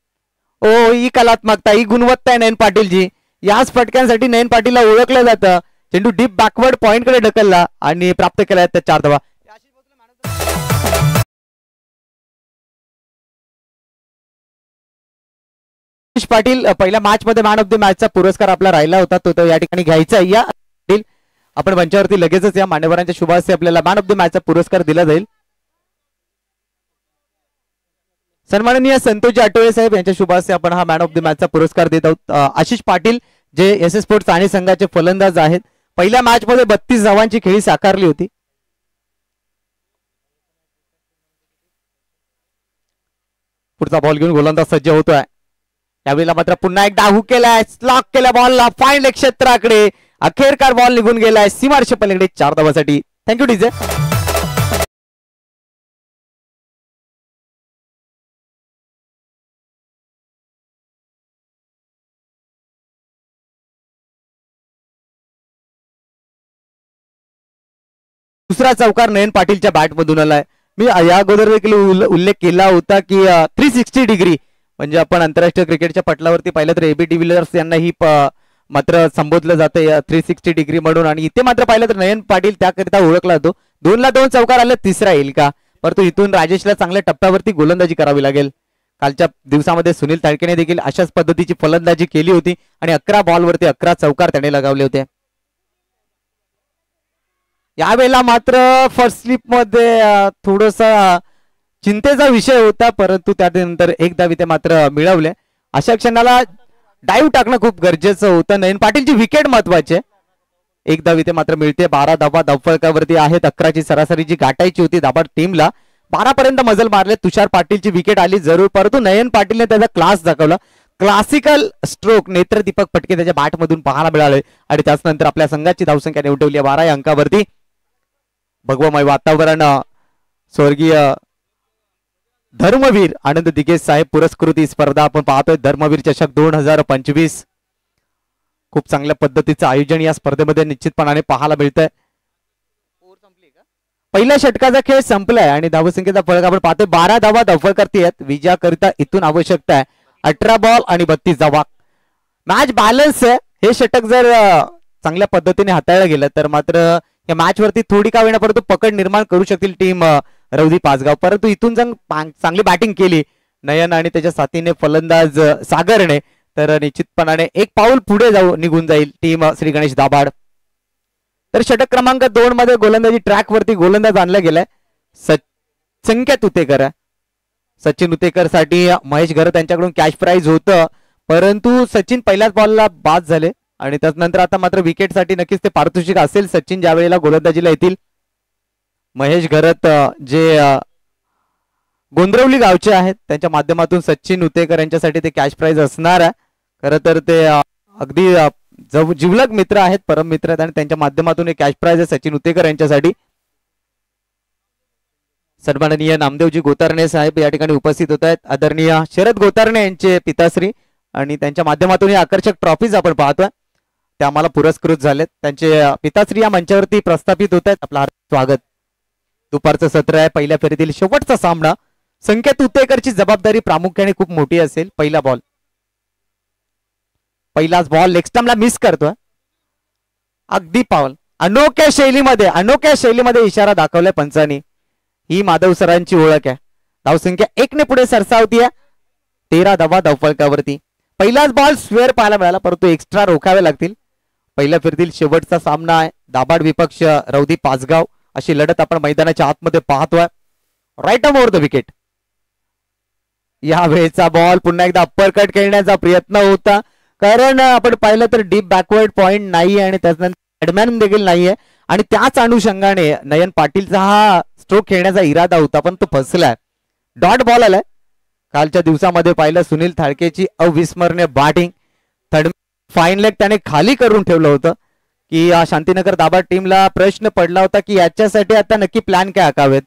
C: ओ ही कलात्मकता, ही गुणवत्ता आहे नयन पाटीलजी. याच फटक्यांसाठी नयन पाटीलला ओळखलं जातं. चेंडू डीप बॅकवर्ड पॉइंट कडे ढकलला आणि प्राप्त केला 4 धावा. पाटील पहिल्या मॅच मध्ये मॅन ऑफ द मॅचचा पुरस्कार आपला राहिला होता, तो या ठिकाणी घ्यायचा आहे. या आपण मंचावरती लगेचच या मान्यवरांच्या शुभ हस्ते आपल्याला मॅन ऑफ द मॅचचा पुरस्कार दिला जाईल. सन्माननीय संतोषजी आठवले साहेब यांच्या शुभ हस्ते आपण हा मॅन ऑफ द मॅचचा पुरस्कार देत आहोत. आशिष पाटील जे एस एस स्पोर्ट्स ठाणे संघाचे फलंदाज आहेत, पहिल्या मॅच मध्ये 32 धावांची खेळी साकारली होती. पुढचा बॉल घेऊन गोलंदाज सज्ज होतोय. यावेळेला मात्र पुन्हा एकदा हुक केलाय, स्लॉक केल्या बॉलला फाईन लेग क्षेत्राकडे, अखेरकार बॉल निघून गेलाय सीमारेषे पलीकडे 4 धावांसाठी. Thank you DJ. दुसरा चौकार नयन पाटीलच्या बॅट मधून आलाय. मी या अगोदर देखील उल्लेख केला होता की 360 डिग्री म्हणजे आपण आंतरराष्ट्रीय क्रिकेटच्या पटलावरती पाहिलं तर एबी डिव्हिलियर्स यांना ही मात्र संबोधलं जातं 360 डिग्री म्हणून, आणि इथे मात्र पाहिलं तर नयन पाटील त्याकरिता ओळखला जातो. 2 चौकार आले, तिसरा येईल का, परंतु इथून राजेशला चांगल्या टप्प्यावरती गोलंदाजी करावी लागेल. कालच्या दिवसामध्ये सुनील ताडकेने देखील अशाच पद्धतीची फलंदाजी केली होती आणि 11 बॉलवरती 11 चौकार त्याने लगावले होते. यावेळेला मात्र फर्स्ट स्लिप मध्ये थोडसा चिंतेचा विषय होता, परंतु त्यानंतर एक धाव इथे मात्र मिळवले. अशा क्षणाला डाईव्ह टाकणं खूप गरजेचं होतं. नयन पाटीलची विकेट महत्वाची. एक धाव इथे मात्र मिळते. 12 धावा धावफलकावरती आहेत. 11ची सरासरी जी गाठायची होती दाबाड टीमला 12 पर्यंत मजल मारले. तुषार पाटीलची विकेट आली जरूर, परंतु नयन पाटीलने त्याचा क्लास दाखवला. क्लासिकल स्ट्रोक नेत्र दीपक फटके त्याच्या बॅट मधून पाहायला मिळाले आणि त्यानंतर आपल्या संघाची धावसंख्या उठवली 12 या अंकावरती. भगवमय वातावरण. स्वर्गीय धर्मवीर आनंद दिगेश साहेब पुरस्कृत ही स्पर्धा आपण पाहतोय. धर्मवीर चषक 2025 खूप चांगल्या पद्धतीचं आयोजन या स्पर्धेमध्ये निश्चितपणाने पाहायला मिळतंय. पहिल्या षटकाचा खेळ संपलाय आणि धावसंख्येचा फरक आपण पाहतोय. 12 धावा धावफलकावरती आहेत. विजयाकरिता इथून आवश्यकता आहे 18 बॉल आणि 32 धावा. मॅच बॅलन्स आहे. हे षटक जर चांगल्या पद्धतीने हाताळलं गेलं तर मात्र या मॅच वरती थोडी का वेळा परंतु पकड निर्माण करू शकतील टीम रौदी पाचगाव. परंतु इथून जर चांगली बॅटिंग केली नयन आणि त्याच्या साथीने फलंदाज सागरने तर निश्चितपणाने एक पाऊल पुढे निघून जाईल टीम श्री गणेश दाभाड. तर षटक क्रमांक 2 मध्ये गोलंदाजी ट्रॅक वरती गोलंदाज आणला गेलाय संकेत उतेकर. सचिन उतेकर साठी महेश घरत यांच्याकडून कॅश प्राइज होतं, परंतु सचिन पहिल्याच बॉलला बाद झाले आणि त्यानंतर आता मात्र विकेट साठी नक्कीच ते पारितोषिक असेल सचिन ज्या वेळेला गोलंदाजीला येतील. महेश घरत जे गोंदरवली गावचे आहेत त्यांच्या माध्यमातून सचिन उतेकर यांच्यासाठी ते कॅश प्राइज असणार आहे. खरं तर ते अगदी जिवलग मित्र आहेत, परम मित्र आहेत आणि त्यांच्या माध्यमातून एक कॅश प्राइज आहे सचिन उतेकर यांच्यासाठी. सन्माननीय नामदेवजी गोतारणे साहेब या ठिकाणी उपस्थित होत आहेत. आदरणीय शरद गोतारणे यांचे पिताश्री आणि त्यांच्या माध्यमातून ही आकर्षक ट्रॉफीज आपण पाहतोय ते आम्हाला पुरस्कृत झालेत. त्यांचे पिताश्री या मंचावरती प्रस्थापित होत आहेत. आपलं हार्दिक स्वागत. दुपारचं सत्र आहे. पहिल्या फेरीतील शेवटचा सामना. संकेत उतेकरची जबाबदारी प्रामुख्याने खूप मोठी असेल. पहिलाच बॉल लेग स्टंपला मिस करतोय. अगदी पाऊल अनोख्या शैलीमध्ये इशारा दाखवलाय पंचांनी. ही माधव सरांची ओळख आहे. धावसंख्या 1 ने पुढे सरसावतीये. 13 धावा धावफलकावरती. पहिलाच बॉल स्क्वेअर पाहायला मिळाला, परंतु एक्स्ट्रा रोखावे लागतील. पहिल्या फेरीतील शेवटचा सामना आहे. दाभाड विपक्ष रौदी पाचगाव अशी लढत आपण मैदानाच्या आतमध्ये पाहतोय. Right over the wicket. या वेळेचा बॉल पुन्हा एकदा अप्पर कट खेळण्याचा प्रयत्न होता, कारण आपण पाहिलं तर डीप बॅकवर्ड पॉइंट नाही आणि त्यानंतर बॅटमॅन देखील नाहीये आणि त्याच अनुषंगाने नयन पाटीलचा हा स्ट्रोक खेळण्याचा इरादा होता पण तो फसलाय. डॉट बॉल आलाय. कालच्या दिवसामध्ये पाहिलं सुनील थाळकेची अविस्मरणीय बॅटिंग. थर्ड फाईन लेग त्याने खाली करून ठेवलं होतं की शांतीनगर दाभाड टीमला प्रश्न पडला होता की याच्यासाठी आता नक्की प्लॅन काय आखावेत,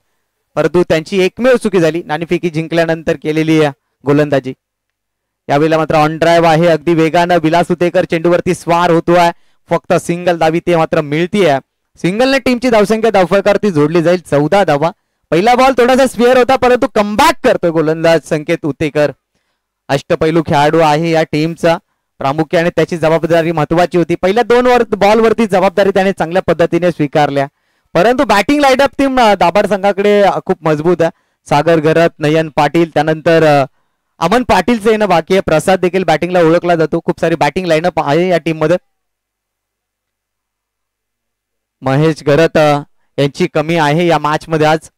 C: परंतु त्यांची एकमेव चुकी झाली नाणेफेकी जिंकल्यानंतर केलेली गोलंदाजी. यावेळेला मात्र ऑन ड्राईव्ह आहे अगदी वेगानं विलास उतेकर चेंडूवरती स्वार होतोय. फक्त सिंगल धावी ते मात्र मिळतीये. सिंगलने टीमची धावसंख्या धावफलकावरती जोडली जाईल 14 धावा. पहिला बॉल थोडासा स्क्वेअर होता परंतु कमबॅक करतोय गोलंदाज संकेत उतेकर. अष्टपैलू खेळाडू आहे या टीमचा. प्रामुख्याने त्याची जबाबदारी महत्वाची होती. पहिल्या 2 बॉलवरती जबाबदारी त्याने चांगल्या पद्धतीने स्वीकारल्या, परंतु बॅटिंग लाईनअप टीम दाभाड संघाकडे खूप मजबूत आहे. सागर घरत, नयन पाटील, त्यानंतर अमन पाटीलचं येणं बाकी आहे. प्रसाद देखील बॅटिंगला ओळखला जातो. खूप सारी बॅटिंग लाईनअप आहे या टीम मध्ये. महेश घरत यांची कमी आहे या मॅच मध्ये आज.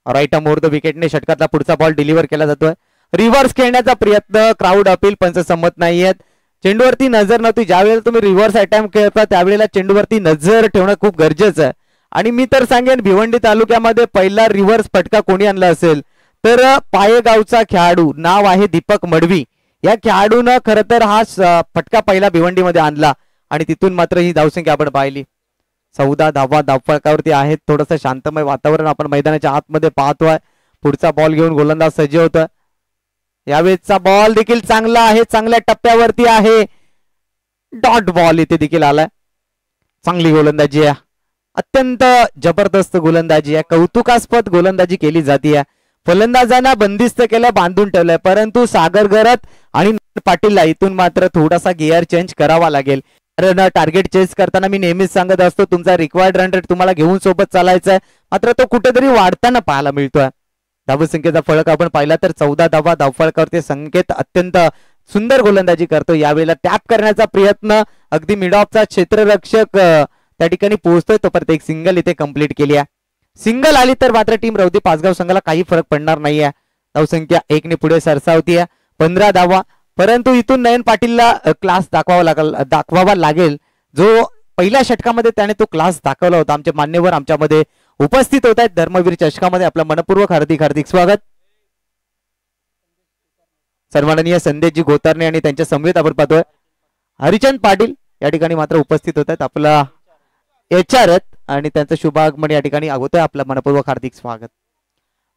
C: राईट मोर द विकेटने षटकातला पुढचा बॉल डिलिव्हर केला जातोय. रिव्हर्स खेळण्याचा प्रयत्न, क्राऊड अपील, पंच संमत नाहीयेत. चेंडूवरती नजर नव्हती. ज्यावेळेला तुम्ही रिव्हर्स अटॅम्प्ट खेळता त्यावेळेला चेंडूवरती नजर ठेवणं खूप गरजेचं आहे. आणि मी तर सांगेन भिवंडी तालुक्यामध्ये पहिला रिव्हर्स फटका कोणी आणला असेल तर पायेगावचा खेळाडू, नाव आहे दीपक मडवी. या खेळाडूनं खरं तर हा फटका पहिला भिवंडीमध्ये आणला आणि तिथून मात्र ही धावसंख्या आपण पाहिली. 14 धावा धावफलकावरती आहेत. थोडंसं शांतमय वातावरण आपण मैदानाच्या आतमध्ये पाहतोय. पुढचा बॉल घेऊन गोलंदाज सज्ज होतोय. यावेळेचा बॉल देखील चांगला आहे, चांगल्या टप्प्यावरती आहे. डॉट बॉल इथे देखील आलाय. चांगली गोलंदाजी आहे, अत्यंत जबरदस्त गोलंदाजी आहे. कौतुकास्पद गोलंदाजी केली जाते. फलंदाजांना बंदिस्त केलं, बांधून ठेवलंय, परंतु सागर घरत आणि पाटीलला इथून मात्र थोडासा गिअर चेंज करावा लागेल. कारण टार्गेट चेस करताना मी नेहमीच सांगत असतो तुमचा रिक्वायर्ड रन रेट तुम्हाला घेऊन सोबत चालायचा आहे, मात्र तो कुठेतरी वाढताना पाहायला मिळतोय. धावसंख्येचा फलक आपण पाहिला तर 14 धावा धावफलकावरती संकेत अत्यंत सुंदर गोलंदाजी करतो. यावेळेला टॅप करण्याचा प्रयत्न, अगदी मिड ऑफचा क्षेत्ररक्षक त्या ठिकाणी पोहोचतोय तोपर्यंत एक सिंगल इथे कंप्लीट केली आहे. सिंगल आली तर मात्र टीम रौदी पाचगाव संघाला काही फरक पडणार नाहीये. धावसंख्या 1 ने पुढे सरसावतीये, 15 धावा. परंतु इथून नयन पाटीलला क्लास दाखवावा लागेल. जो पहिल्या षटकामध्ये त्याने तो क्लास दाखवला होता. आमचे मान्यवर आमच्यामध्ये उपस्थित होत आहेत. धर्मवीर चषकामध्ये आपलं मनपूर्वक हार्दिक स्वागत. सन्माननीय संदेशजी गोतारणे आणि त्यांच्या समवेत आपण पाहतोय हरिचंद पाटील या ठिकाणी मात्र उपस्थित होत आहेत. आपला HR आणि त्यांचं शुभागमन या ठिकाणी होतंय. आपलं मनपूर्वक हार्दिक स्वागत.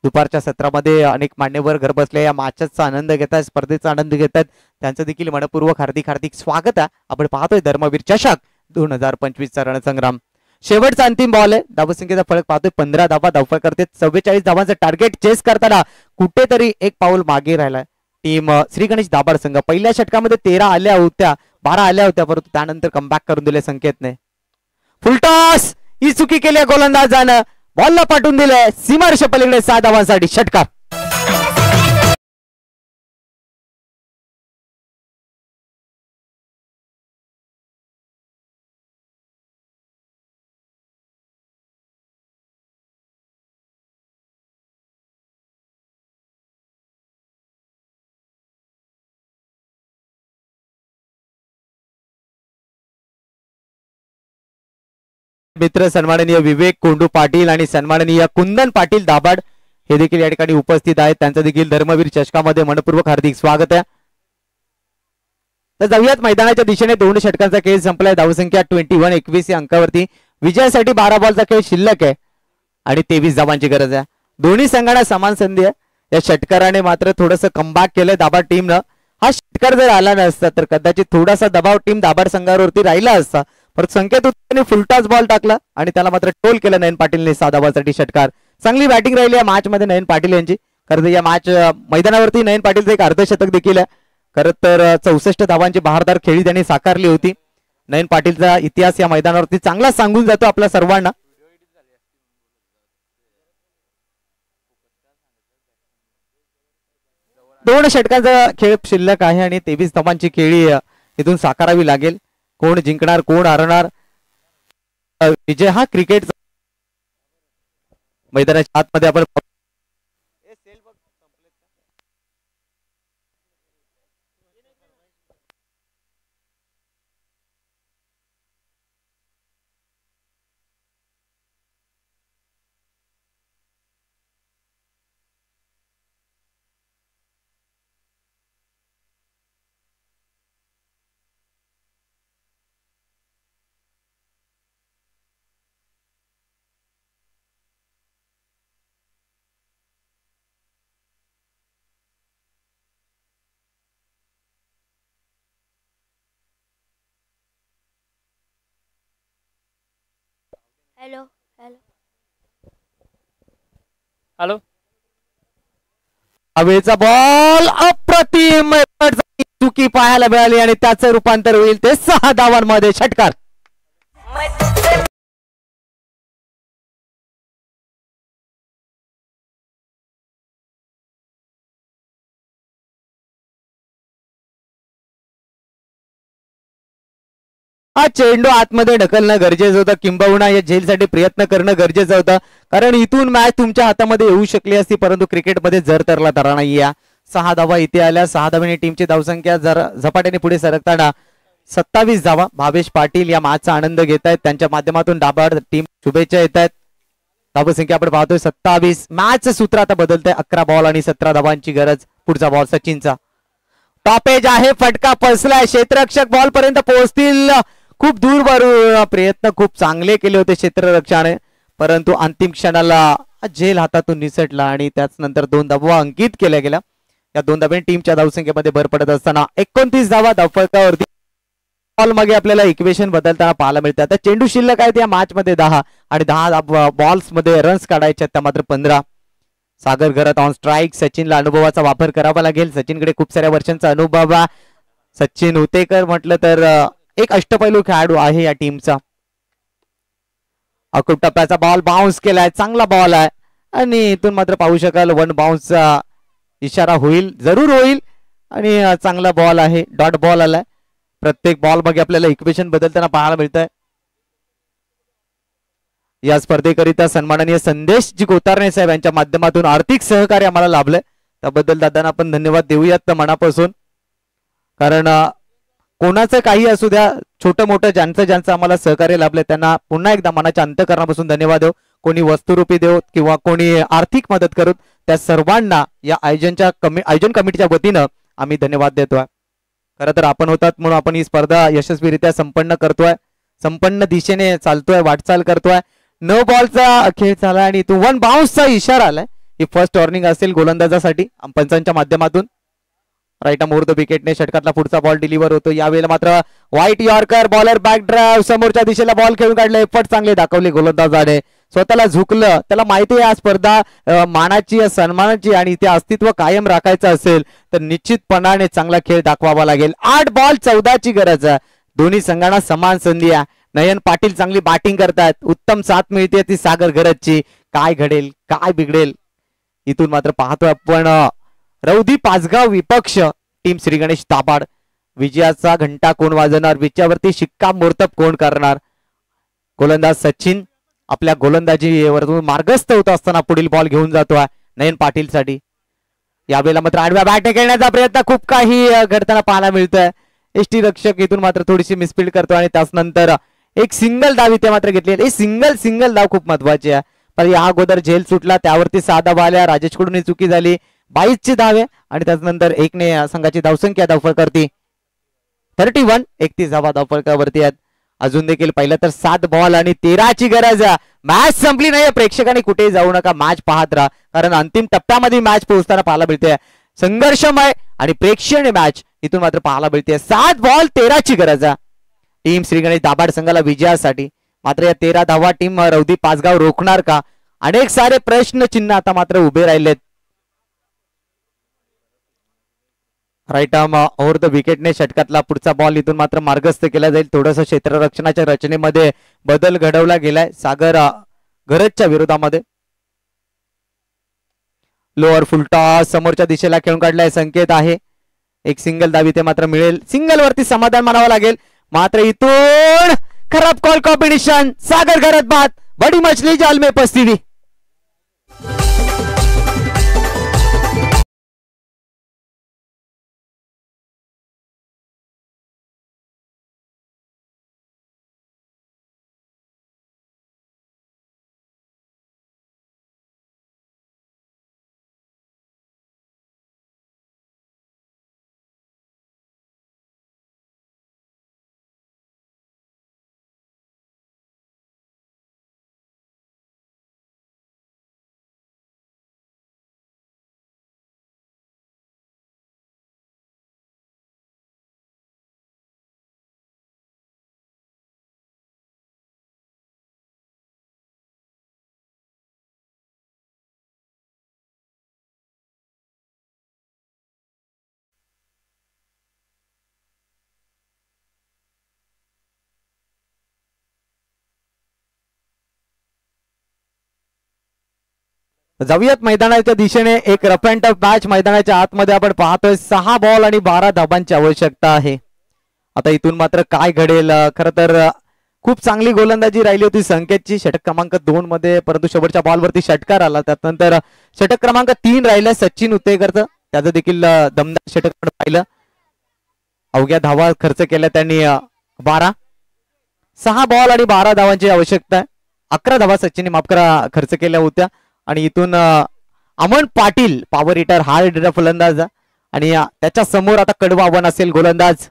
C: दुपारच्या सत्रामध्ये अनेक मान्यवर घर बसल्या या मॅचचा आनंद घेत आहेत, स्पर्धेचा आनंद घेत आहेत. त्यांचं देखील मनपूर्वक हार्दिक स्वागत आहे. आपण पाहतोय धर्मवीर चषक 2025 चा रणसंग्राम. शेवटचा अंतिम बॉल आहे. धावसंख्येचा फलक पाहतोय 15 धावा धावफल करते. 44 धावांचं टार्गेट चेस करताना कुठेतरी एक पाऊल मागे राहिलाय टीम श्री गणेश दाभाड संघ. पहिल्या षटकामध्ये 13 आल्या होत्या, 12 आल्या होत्या, परंतु त्यानंतर कमबॅक करून दिले संकेतने. फुलटॉस ही चुकी केली गोलंदाजानं. बॉलला पाठवून दिलंय सीमारेषे पलीकडे 6 धावांसाठी षटकार. मित्र सन्माननीय विवेक कोंडू पाटील आणि सन्माननीय कुंदन पाटील दाभाड हे देखील या ठिकाणी उपस्थित आहेत. त्यांचं देखील धर्मवीर चषकामध्ये मनपूर्वक हार्दिक स्वागत आहे. तर जाऊयात मैदानाच्या दिशेने. 2 षटकांचा खेळ संपलाय. धावसंख्या 21 या अंकावरती. विजयासाठी 12 बॉलचा खेळ शिल्लक आहे आणि 23 धावांची गरज आहे. दोन्ही संघांना समान संधी आहे. या षटकाराने मात्र थोडंसं कमबॅक केलंय दाभाड टीमनं. हा षटकार जर आला नसता तर कदाचित थोडासा दबाव टीम दाभाड संघावरती राहिला असता, परत संकेत उत्तरने फुलटाच बॉल टाकला आणि त्याला मात्र टोल केलं नयन पाटीलने 6 धावांसाठी षटकार. चांगली बॅटिंग राहिली या मॅच मध्ये नयन पाटील यांची. खरं तर या मॅच मैदानावरती नयन पाटीलचं एक अर्धशतक देखील आहे. खरं तर 64 धावांची बहारदार खेळी त्यांनी साकारली होती. नयन पाटीलचा इतिहास या मैदानावरती चांगला सांगून जातो आपल्या सर्वांना. दोन षटकांचा खेळ शिल्लक आहे आणि 23 धावांची खेळी इथून साकारावी लागेल. कोण जिंकणार, कोण हरणार, विजय हा क्रिकेट मैदानाच्या आतमध्ये आपण
E: हॅलो हॅलो
D: हॅलो.
C: हवेचा बॉल अप्रतिम चुकी पाहायला मिळाली आणि त्याचं रूपांतर होईल ते 6 धावांमध्ये. षटकार. हा चेंडू आतमध्ये ढकलणं गरजेचं होतं, किंबहुना या झेलसाठी प्रयत्न करणं गरजेचं होतं, कारण इथून मॅच तुमच्या हातामध्ये येऊ शकली असती, परंतु क्रिकेटमध्ये जर तरला तरा नाही. 6 धावा इथे आल्या. 6 धावांनी टीमची धावसंख्या जर झपाट्याने पुढे सरकताना 27 धावा. भावेश पाटील या मॅचचा आनंद घेत आहेत, त्यांच्या माध्यमातून दाबाड टीम शुभेच्छा येत आहेत. धावसंख्या आपण पाहतोय 27. मॅच सूत्र आता बदलतंय. 11 बॉल आणि 17 धावांची गरज. पुढचा बॉल सचिनचा. टॉपेज आहे, फटका पसलाय, क्षेत्ररक्षक बॉल पर्यंत पोहोचतील. खूप दूरवरून प्रयत्न खूप चांगले केले होते क्षेत्ररक्षकाने, परंतु अंतिम क्षणाला झेल हातातून निसटला आणि त्याच नंतर 2 धावा अंकित केल्या गेल्या. या 2 धावांनी टीमच्या धावसंख्येमध्ये भर पडत असताना 29 धावा धावफलकावरती. बॉल मागे आपल्याला इक्वेशन बदलताना पाहायला मिळतं. आता चेंडू शिल्लक आहेत या मॅच मध्ये 10 आणि 10 बॉल्स मध्ये रन्स काढायचे त्या मात्र 15. सागर घरात ऑन स्ट्राईक. सचिनला अनुभवाचा वापर करावा लागेल. सचिनकडे खूप साऱ्या वर्षांचा अनुभव. सचिन उतेकर म्हटलं तर एक अष्टपैलू खेळाडू आहे या टीमचा. अकुप टप्प्याचा बॉल बाउन्स केलाय, चांगला बॉल आहे आणि इथून मात्र पाहू शकाल 1 बाउन्सचा इशारा होईल, जरूर होईल आणि चांगला बॉल आहे. डॉट बॉल आलाय. प्रत्येक बॉल मागे आपल्याला इक्वेशन बदलताना पाहायला मिळतंय. या स्पर्धेकरिता सन्माननीय संदेश जी गोतारणे साहेब यांच्या माध्यमातून आर्थिक सहकार्य आम्हाला लाभलंय, त्याबद्दल दादांना आपण धन्यवाद देऊयात मनापासून. कारण कोणाचं काही असू द्या, छोटं मोठं ज्यांचं आम्हाला सहकार्य लाभलंय त्यांना पुन्हा एकदा मनाच्या अंतःकरणापासून धन्यवाद देऊ. कोणी वस्तुरूपी देऊ किंवा कोणी आर्थिक मदत करू, त्या सर्वांना या आयोजन कमिटीच्या वतीनं आम्ही धन्यवाद देतोय. खरं तर आपण होतात म्हणून आपण ही स्पर्धा यशस्वीरित्या संपन्न करतोय, संपन्न दिशेने चालतोय, वाटचाल करतोय. 9 बॉलचा खेळ झाला आणि तो 1 बाउन्सचा इशारा आलाय. ही फर्स्ट वॉर्निंग असेल गोलंदाजासाठी पंचांच्या माध्यमातून. राईट मोर द विकेटने षटकातला पुढचा बॉल डिलिव्हर होतो. यावेळेला मात्र white yorker, bowler back drive, समोरच्या दिशेला बॉल खेळून काढले. एफर्ट चांगले दाखवले गोलंदाजाने, स्वतःला झुकलं. त्याला माहिती आहे स्पर्धा मानाची, सन्मानाची आणि ते अस्तित्व कायम राखायचं असेल तर निश्चितपणाने चांगला खेळ दाखवावा लागेल. 8 बॉल 14ची गरज आहे. दोन्ही संघांना समान संधी आहे. नयन पाटील चांगली बॅटिंग करतात, उत्तम साथ मिळते ती सागर घरतची. काय घडेल, काय बिघडेल इथून मात्र पाहतोय आपण. रौदी पाचगाव विपक्ष टीम श्री गणेश दाभाड. विजयाचा घंटा कोण वाजवणार, विजयावरती शिक्कामोर्तब कोण करणार. गोलंदाज सचिन आपल्या गोलंदाजीवरून मार्गस्थ होत असताना पुढील बॉल घेऊन जातोय नयन पाटील साठी. यावेळेला मात्र आडव्या बॅटने खेळण्याचा प्रयत्न खूप काही घडताना पाहायला मिळतोय. एसटी रक्षक इथून मात्र थोडीशी मिसफील्ड करतो आणि त्याच नंतर एक सिंगल धाव इथे मात्र घेतली. सिंगल धाव खूप महत्वाची आहे. पण या अगोदर झेल सुटला, त्यावरती 6 धावा आल्या. राजेश कडून चुकी झाली. 22ची धाव आहे आणि त्याच्यानंतर 1ने संघाची धावसंख्या धावफलकावरती 31. 31 धावा धावफलकावरती आहेत. अजून देखील पाहिलं तर 7 बॉल आणि 13ची गरज. मॅच संपली नाही. प्रेक्षकांनी कुठेही जाऊ नका, मॅच पाहत राहा, कारण अंतिम टप्प्यामध्ये मॅच पोहोचताना पाहायला मिळते संघर्षमय आणि प्रेक्षणीय मॅच इथून मात्र पाहायला मिळते. 7 बॉल 13ची गरज. टीम श्री गणेश दाभाड संघाला विजयासाठी. मात्र या 13 धावा टीम रौदी पाचगाव रोखणार का, अनेक सारे प्रश्न चिन्ह आता मात्र उभे राहिलेत. राईट आर्म ओव्हर द विकेटने षटकातला पुढचा बॉल इथून मात्र मार्गस्थ केला जाईल. थोडंसं क्षेत्ररक्षणाच्या रचनेमध्ये बदल घडवला गेलाय सागर घरतच्या विरोधामध्ये. लोअर फुलटॉस समोरच्या दिशेला खेळून काढलाय, संकेत आहे. एक सिंगल धाव इथे मात्र मिळेल. सिंगल वरती समाधान मानावं लागेल. मात्र इथून खराब कॉल कॉम्बिनेशन. सागर घरत बाद, बडी मछली जाल में फंसी हुई. जाऊयात मैदानाच्या दिशेने. एक रफ अँड टफ मॅच मैदानाच्या आतमध्ये आपण पाहतोय. 6 बॉल आणि 12 धाबांची आवश्यकता आहे. आता इथून मात्र काय घडेल. खरं तर खूप चांगली गोलंदाजी राहिली होती संकेतची षटक क्रमांक 2 मध्ये, परंतु शेवटच्या बॉलवरती षटकार आला. त्यानंतर षटक क्रमांक 3 राहिलं सचिन उतेकरचं, त्याचं देखील दमदार षटक पाहिलं. अवघ्या धावा खर्च केल्या त्यांनी 12. 6 बॉल आणि 12 धावांची आवश्यकता आहे. 11 धावा सचिनने माफ करा खर्च केल्या होत्या. आणि इथून Aman Patil power hitter hard hitter फलंदाज आणि त्याच्या समोर आता कडवं आव्हान असेल गोलंदाज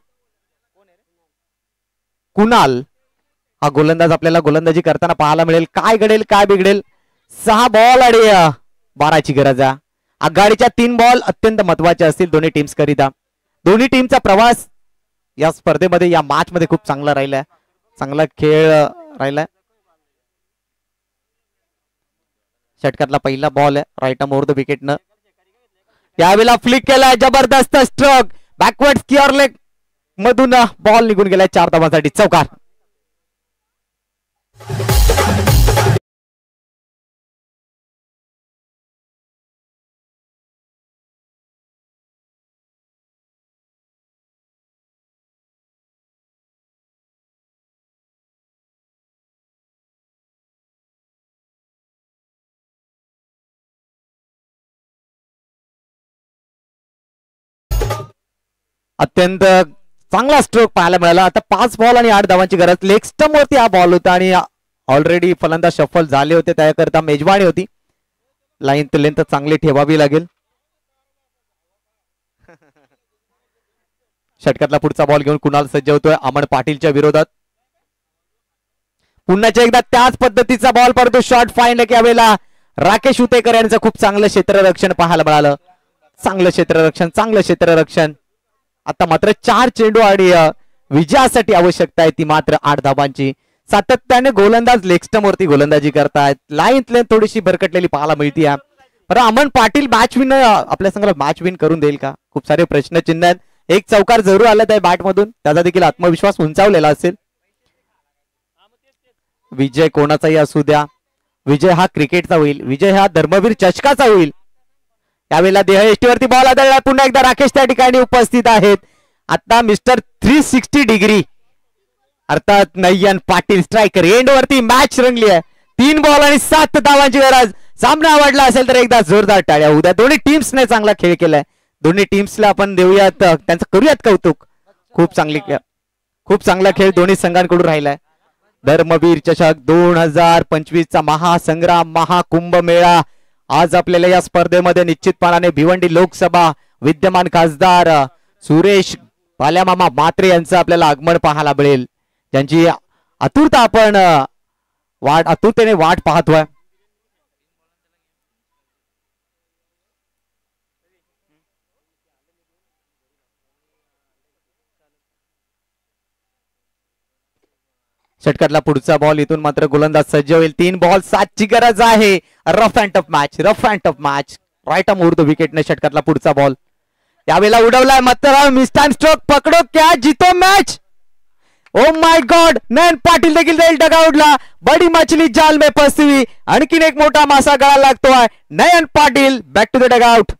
C: कुणाल. हा गोलंदाज आपल्याला गोलंदाजी करताना पाहायला मिळेल. काय घडेल काय बिघडेल. 6 बॉल आणि 12ची गरज आहे. आघाडीच्या 3 बॉल अत्यंत महत्वाचे असतील दोन्ही टीम्स करिता. दोन्ही टीमचा प्रवास या स्पर्धेमध्ये या मॅच मध्ये खूप चांगला राहिलाय. चांगला खेळ राहिलाय. षटकातला पहिला बॉल आहे राईट आर्म ओव्हर द विकेटनं. यावेळेला फ्लिक केलाय जबरदस्त स्ट्रोक बॅकवर्ड स्क्वेअर लेग मधून बॉल निघून गेलाय 4 धावांसाठी. चौकार. अत्यंत चांगला स्ट्रोक पाहायला मिळाला. आता 5 बॉल आणि 8 धावांची गरज. लेग स्टंप वरती हा बॉल होता आणि ऑलरेडी फलंदाज शफल झाले होते, त्याकरता मेजवानी होती. लाईन लेंथ चांगली ठेवावी लागेल. षटकातला पुढचा बॉल घेऊन कुणाल सज्ज होतोय अमन पाटीलच्या विरोधात. पुन्हा एकदा त्याच पद्धतीचा बॉल परंतु शॉर्ट फाईन यावेळेला राकेश उतेकर यांचं खूप चांगलं क्षेत्ररक्षण पाहायला मिळालं. चांगलं क्षेत्ररक्षण. आता मात्र 4 चेंडू आणि विजयासाठी आवश्यकता आहे ती मात्र 8 धाबांची. सातत्याने गोलंदाज लेगस्टम वरती गोलंदाजी करतायत. लाईन थोडीशी भरकटलेली पाहायला मिळते. बरं अमन पाटील मॅच विन आपल्या संघाला मॅच विन करून देईल का? खूप सारे प्रश्नचिन्ह आहेत. एक चौकार जरूर आला त्या बॅट मधून, त्याचा देखील आत्मविश्वास उंचावलेला असेल. विजय कोणाचाही असू द्या, विजय हा क्रिकेटचा होईल, विजय हा धर्मवीर चषकाचा होईल. यावेळेला देहयष्टीवरती बॉल आदळला. पुन्हा एकदा राकेश त्या ठिकाणी उपस्थित आहेत. आता मिस्टर 360 डिग्री अर्थात नयन पाटील स्ट्रायकर एंड वरती मॅच रंगली आहे. 3 बॉल आणि 7 धावांची गरज. सामना आवडला असेल तर एकदा जोरदार टाळ्या उद्या. दोन्ही टीम्सने चांगला खेळ केलाय. दोन्ही टीम्सला आपण देऊयात, त्यांचं करूयात कौतुक. खूप चांगला खेळ दोन्ही संघांकडून राहिलाय. धर्मवीर चषक 2025चा महासंग्राम महाकुंभ मेळा आज आपल्याला या स्पर्धेमध्ये निश्चितपणाने भिवंडी लोकसभा विद्यमान खासदार सुरेश पाल्यामामा म्हात्रे यांचं आपल्याला आगमन पाहायला मिळेल, ज्यांची आतुरता आपण आतुरतेने वाट पाहतोय. षटकातला पुढचा बॉल इथून मात्र गोलंदाज सज्ज होईल. 3 बॉल 7ची गरज आहे. Rough and tough match right arm over the विकेटने षटकातला पुढचा बॉल यावेळेला उडवलाय. मात्र मिस्टान स्ट्रोक पकडो क्या जीतो match. Oh my god. Nayan Patil देखील जाईल डगआउटला. बडी मछली जाल में फंसी हुई. आणखीन एक मोठा मासा गळा लागतोय. Nayan Patil back to the dugout.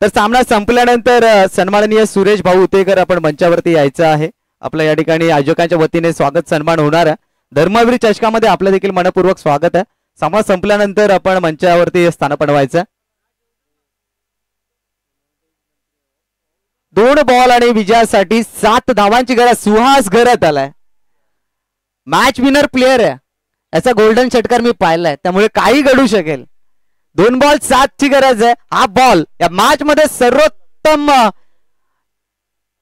C: तर सामना संपल्यानंतर सन्माननीय सुरेश भाऊ उतेकर आपण मंचावरती यायचं आहे. आपल्या या ठिकाणी आयोजकांच्या वतीने स्वागत सन्मान होणार आहे. धर्मवीर चषकामध्ये आपलं देखील मनपूर्वक स्वागत आहे. सामना संपल्यानंतर आपण मंचावरती स्थान बनवायचं. 2 बॉल आणि विजयासाठी 7 धावांची गरज. सुहास घरात आलाय. मॅच विनर प्लेयर आहे. याचा गोल्डन षटकार मी पाहिलाय, त्यामुळे काही घडू शकेल. 2 बॉल 7ची गरज आहे. हा बॉल या मॅच मध्ये सर्वोत्तम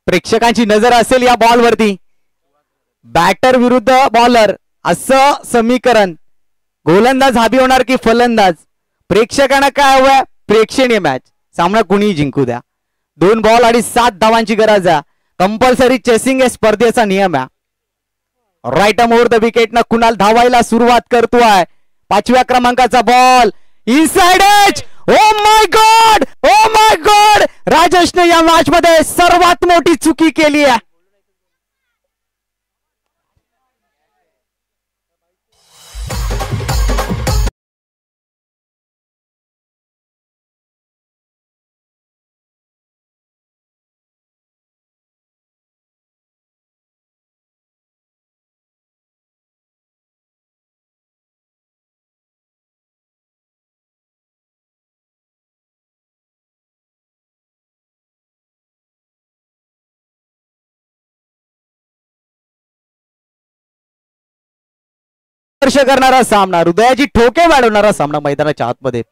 C: प्रेक्षकांची नजर असेल या बॉल वरती. बॅटर विरुद्ध बॉलर असं समीकरण. गोलंदाज हावी होणार की फलंदाज. प्रेक्षकांना काय हवंय? प्रेक्षणीय मॅच. सामना कुणीही जिंकू द्या. 2 बॉल आणि 7 धावांची गरज आहे. कंपल्सरी चेसिंग या स्पर्धेचा नियम आहे. Right arm over the wicket न कुणाल धावायला सुरुवात करतोय. 5व्या क्रमांकाचा ball inside edge. Oh my God राजेशने या मॅच मध्ये सर्वात मोठी चुकी केली आहे. करणारा सामना, हृदयाची ठोके वाढवणारा सामना मैदानाच्या आतमध्ये.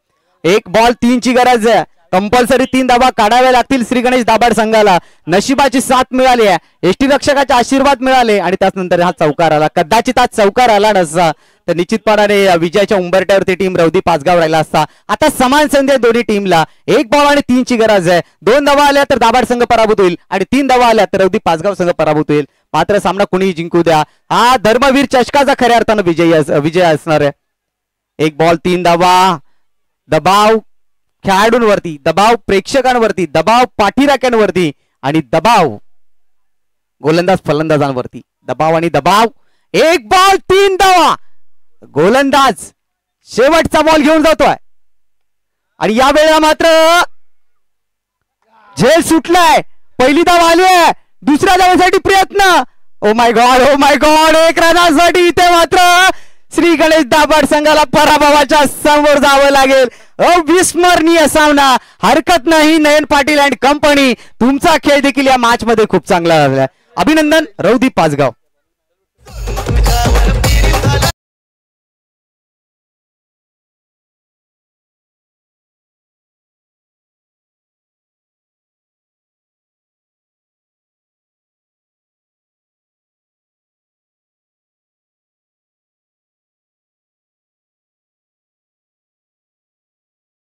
C: एक बॉल 3ची गरज आहे. कंपल्सरी 3 धावा काढाव्या लागतील श्री गणेश दाभाड संघाला. नशिबाची साथ मिळाली आहे, एसटी रक्षकाचे आशीर्वाद मिळाले आणि त्यानंतर हा चौकार आला. कदाचित हा चौकार आला नसता तर निश्चितपणाने विजयाच्या उंबरट्यावरती टीम रौदी पाचगाव राहिला असता. आता समान संधी आहे दोन्ही टीमला. 1 बॉल आणि 3ची गरज आहे. 2 धावा आल्या तर दाभाड संघ पराभूत होईल आणि 3 धावा आल्या तर रौदी पाचगाव संघ पराभूत होईल. मात्र सामना कुणीही जिंकू द्या, हा धर्मवीर चषकाचा खऱ्या अर्थानं विजय असणार आहे. 1 बॉल 3 धावा. दबाव खेळाडूंवरती, दबाव प्रेक्षकांवरती, दबाव पाठीराख्यांवरती आणि दबाव गोलंदाज फलंदाजांवरती. दबाव आणि दबाव. 1 बॉल 3 धावा. गोलंदाज शेवटचा बॉल घेऊन जातोय आणि या वेळेला मात्र झेल सुटलाय. पहिली धाव आली आहे, दुसऱ्या धावेसाठी प्रयत्न. ओ माय गॉड 1 रनासाठी इथे मात्र श्री गणेश दाभाड संघाला पराभवाच्या समोर जावं लागेल. अविस्मरणीय सामना. हरकत नाही नयन पाटील अँड कंपनी, तुमचा खेळ देखील या मॅच मध्ये खूप चांगला झाला. अभिनंदन रौदी पाचगाव.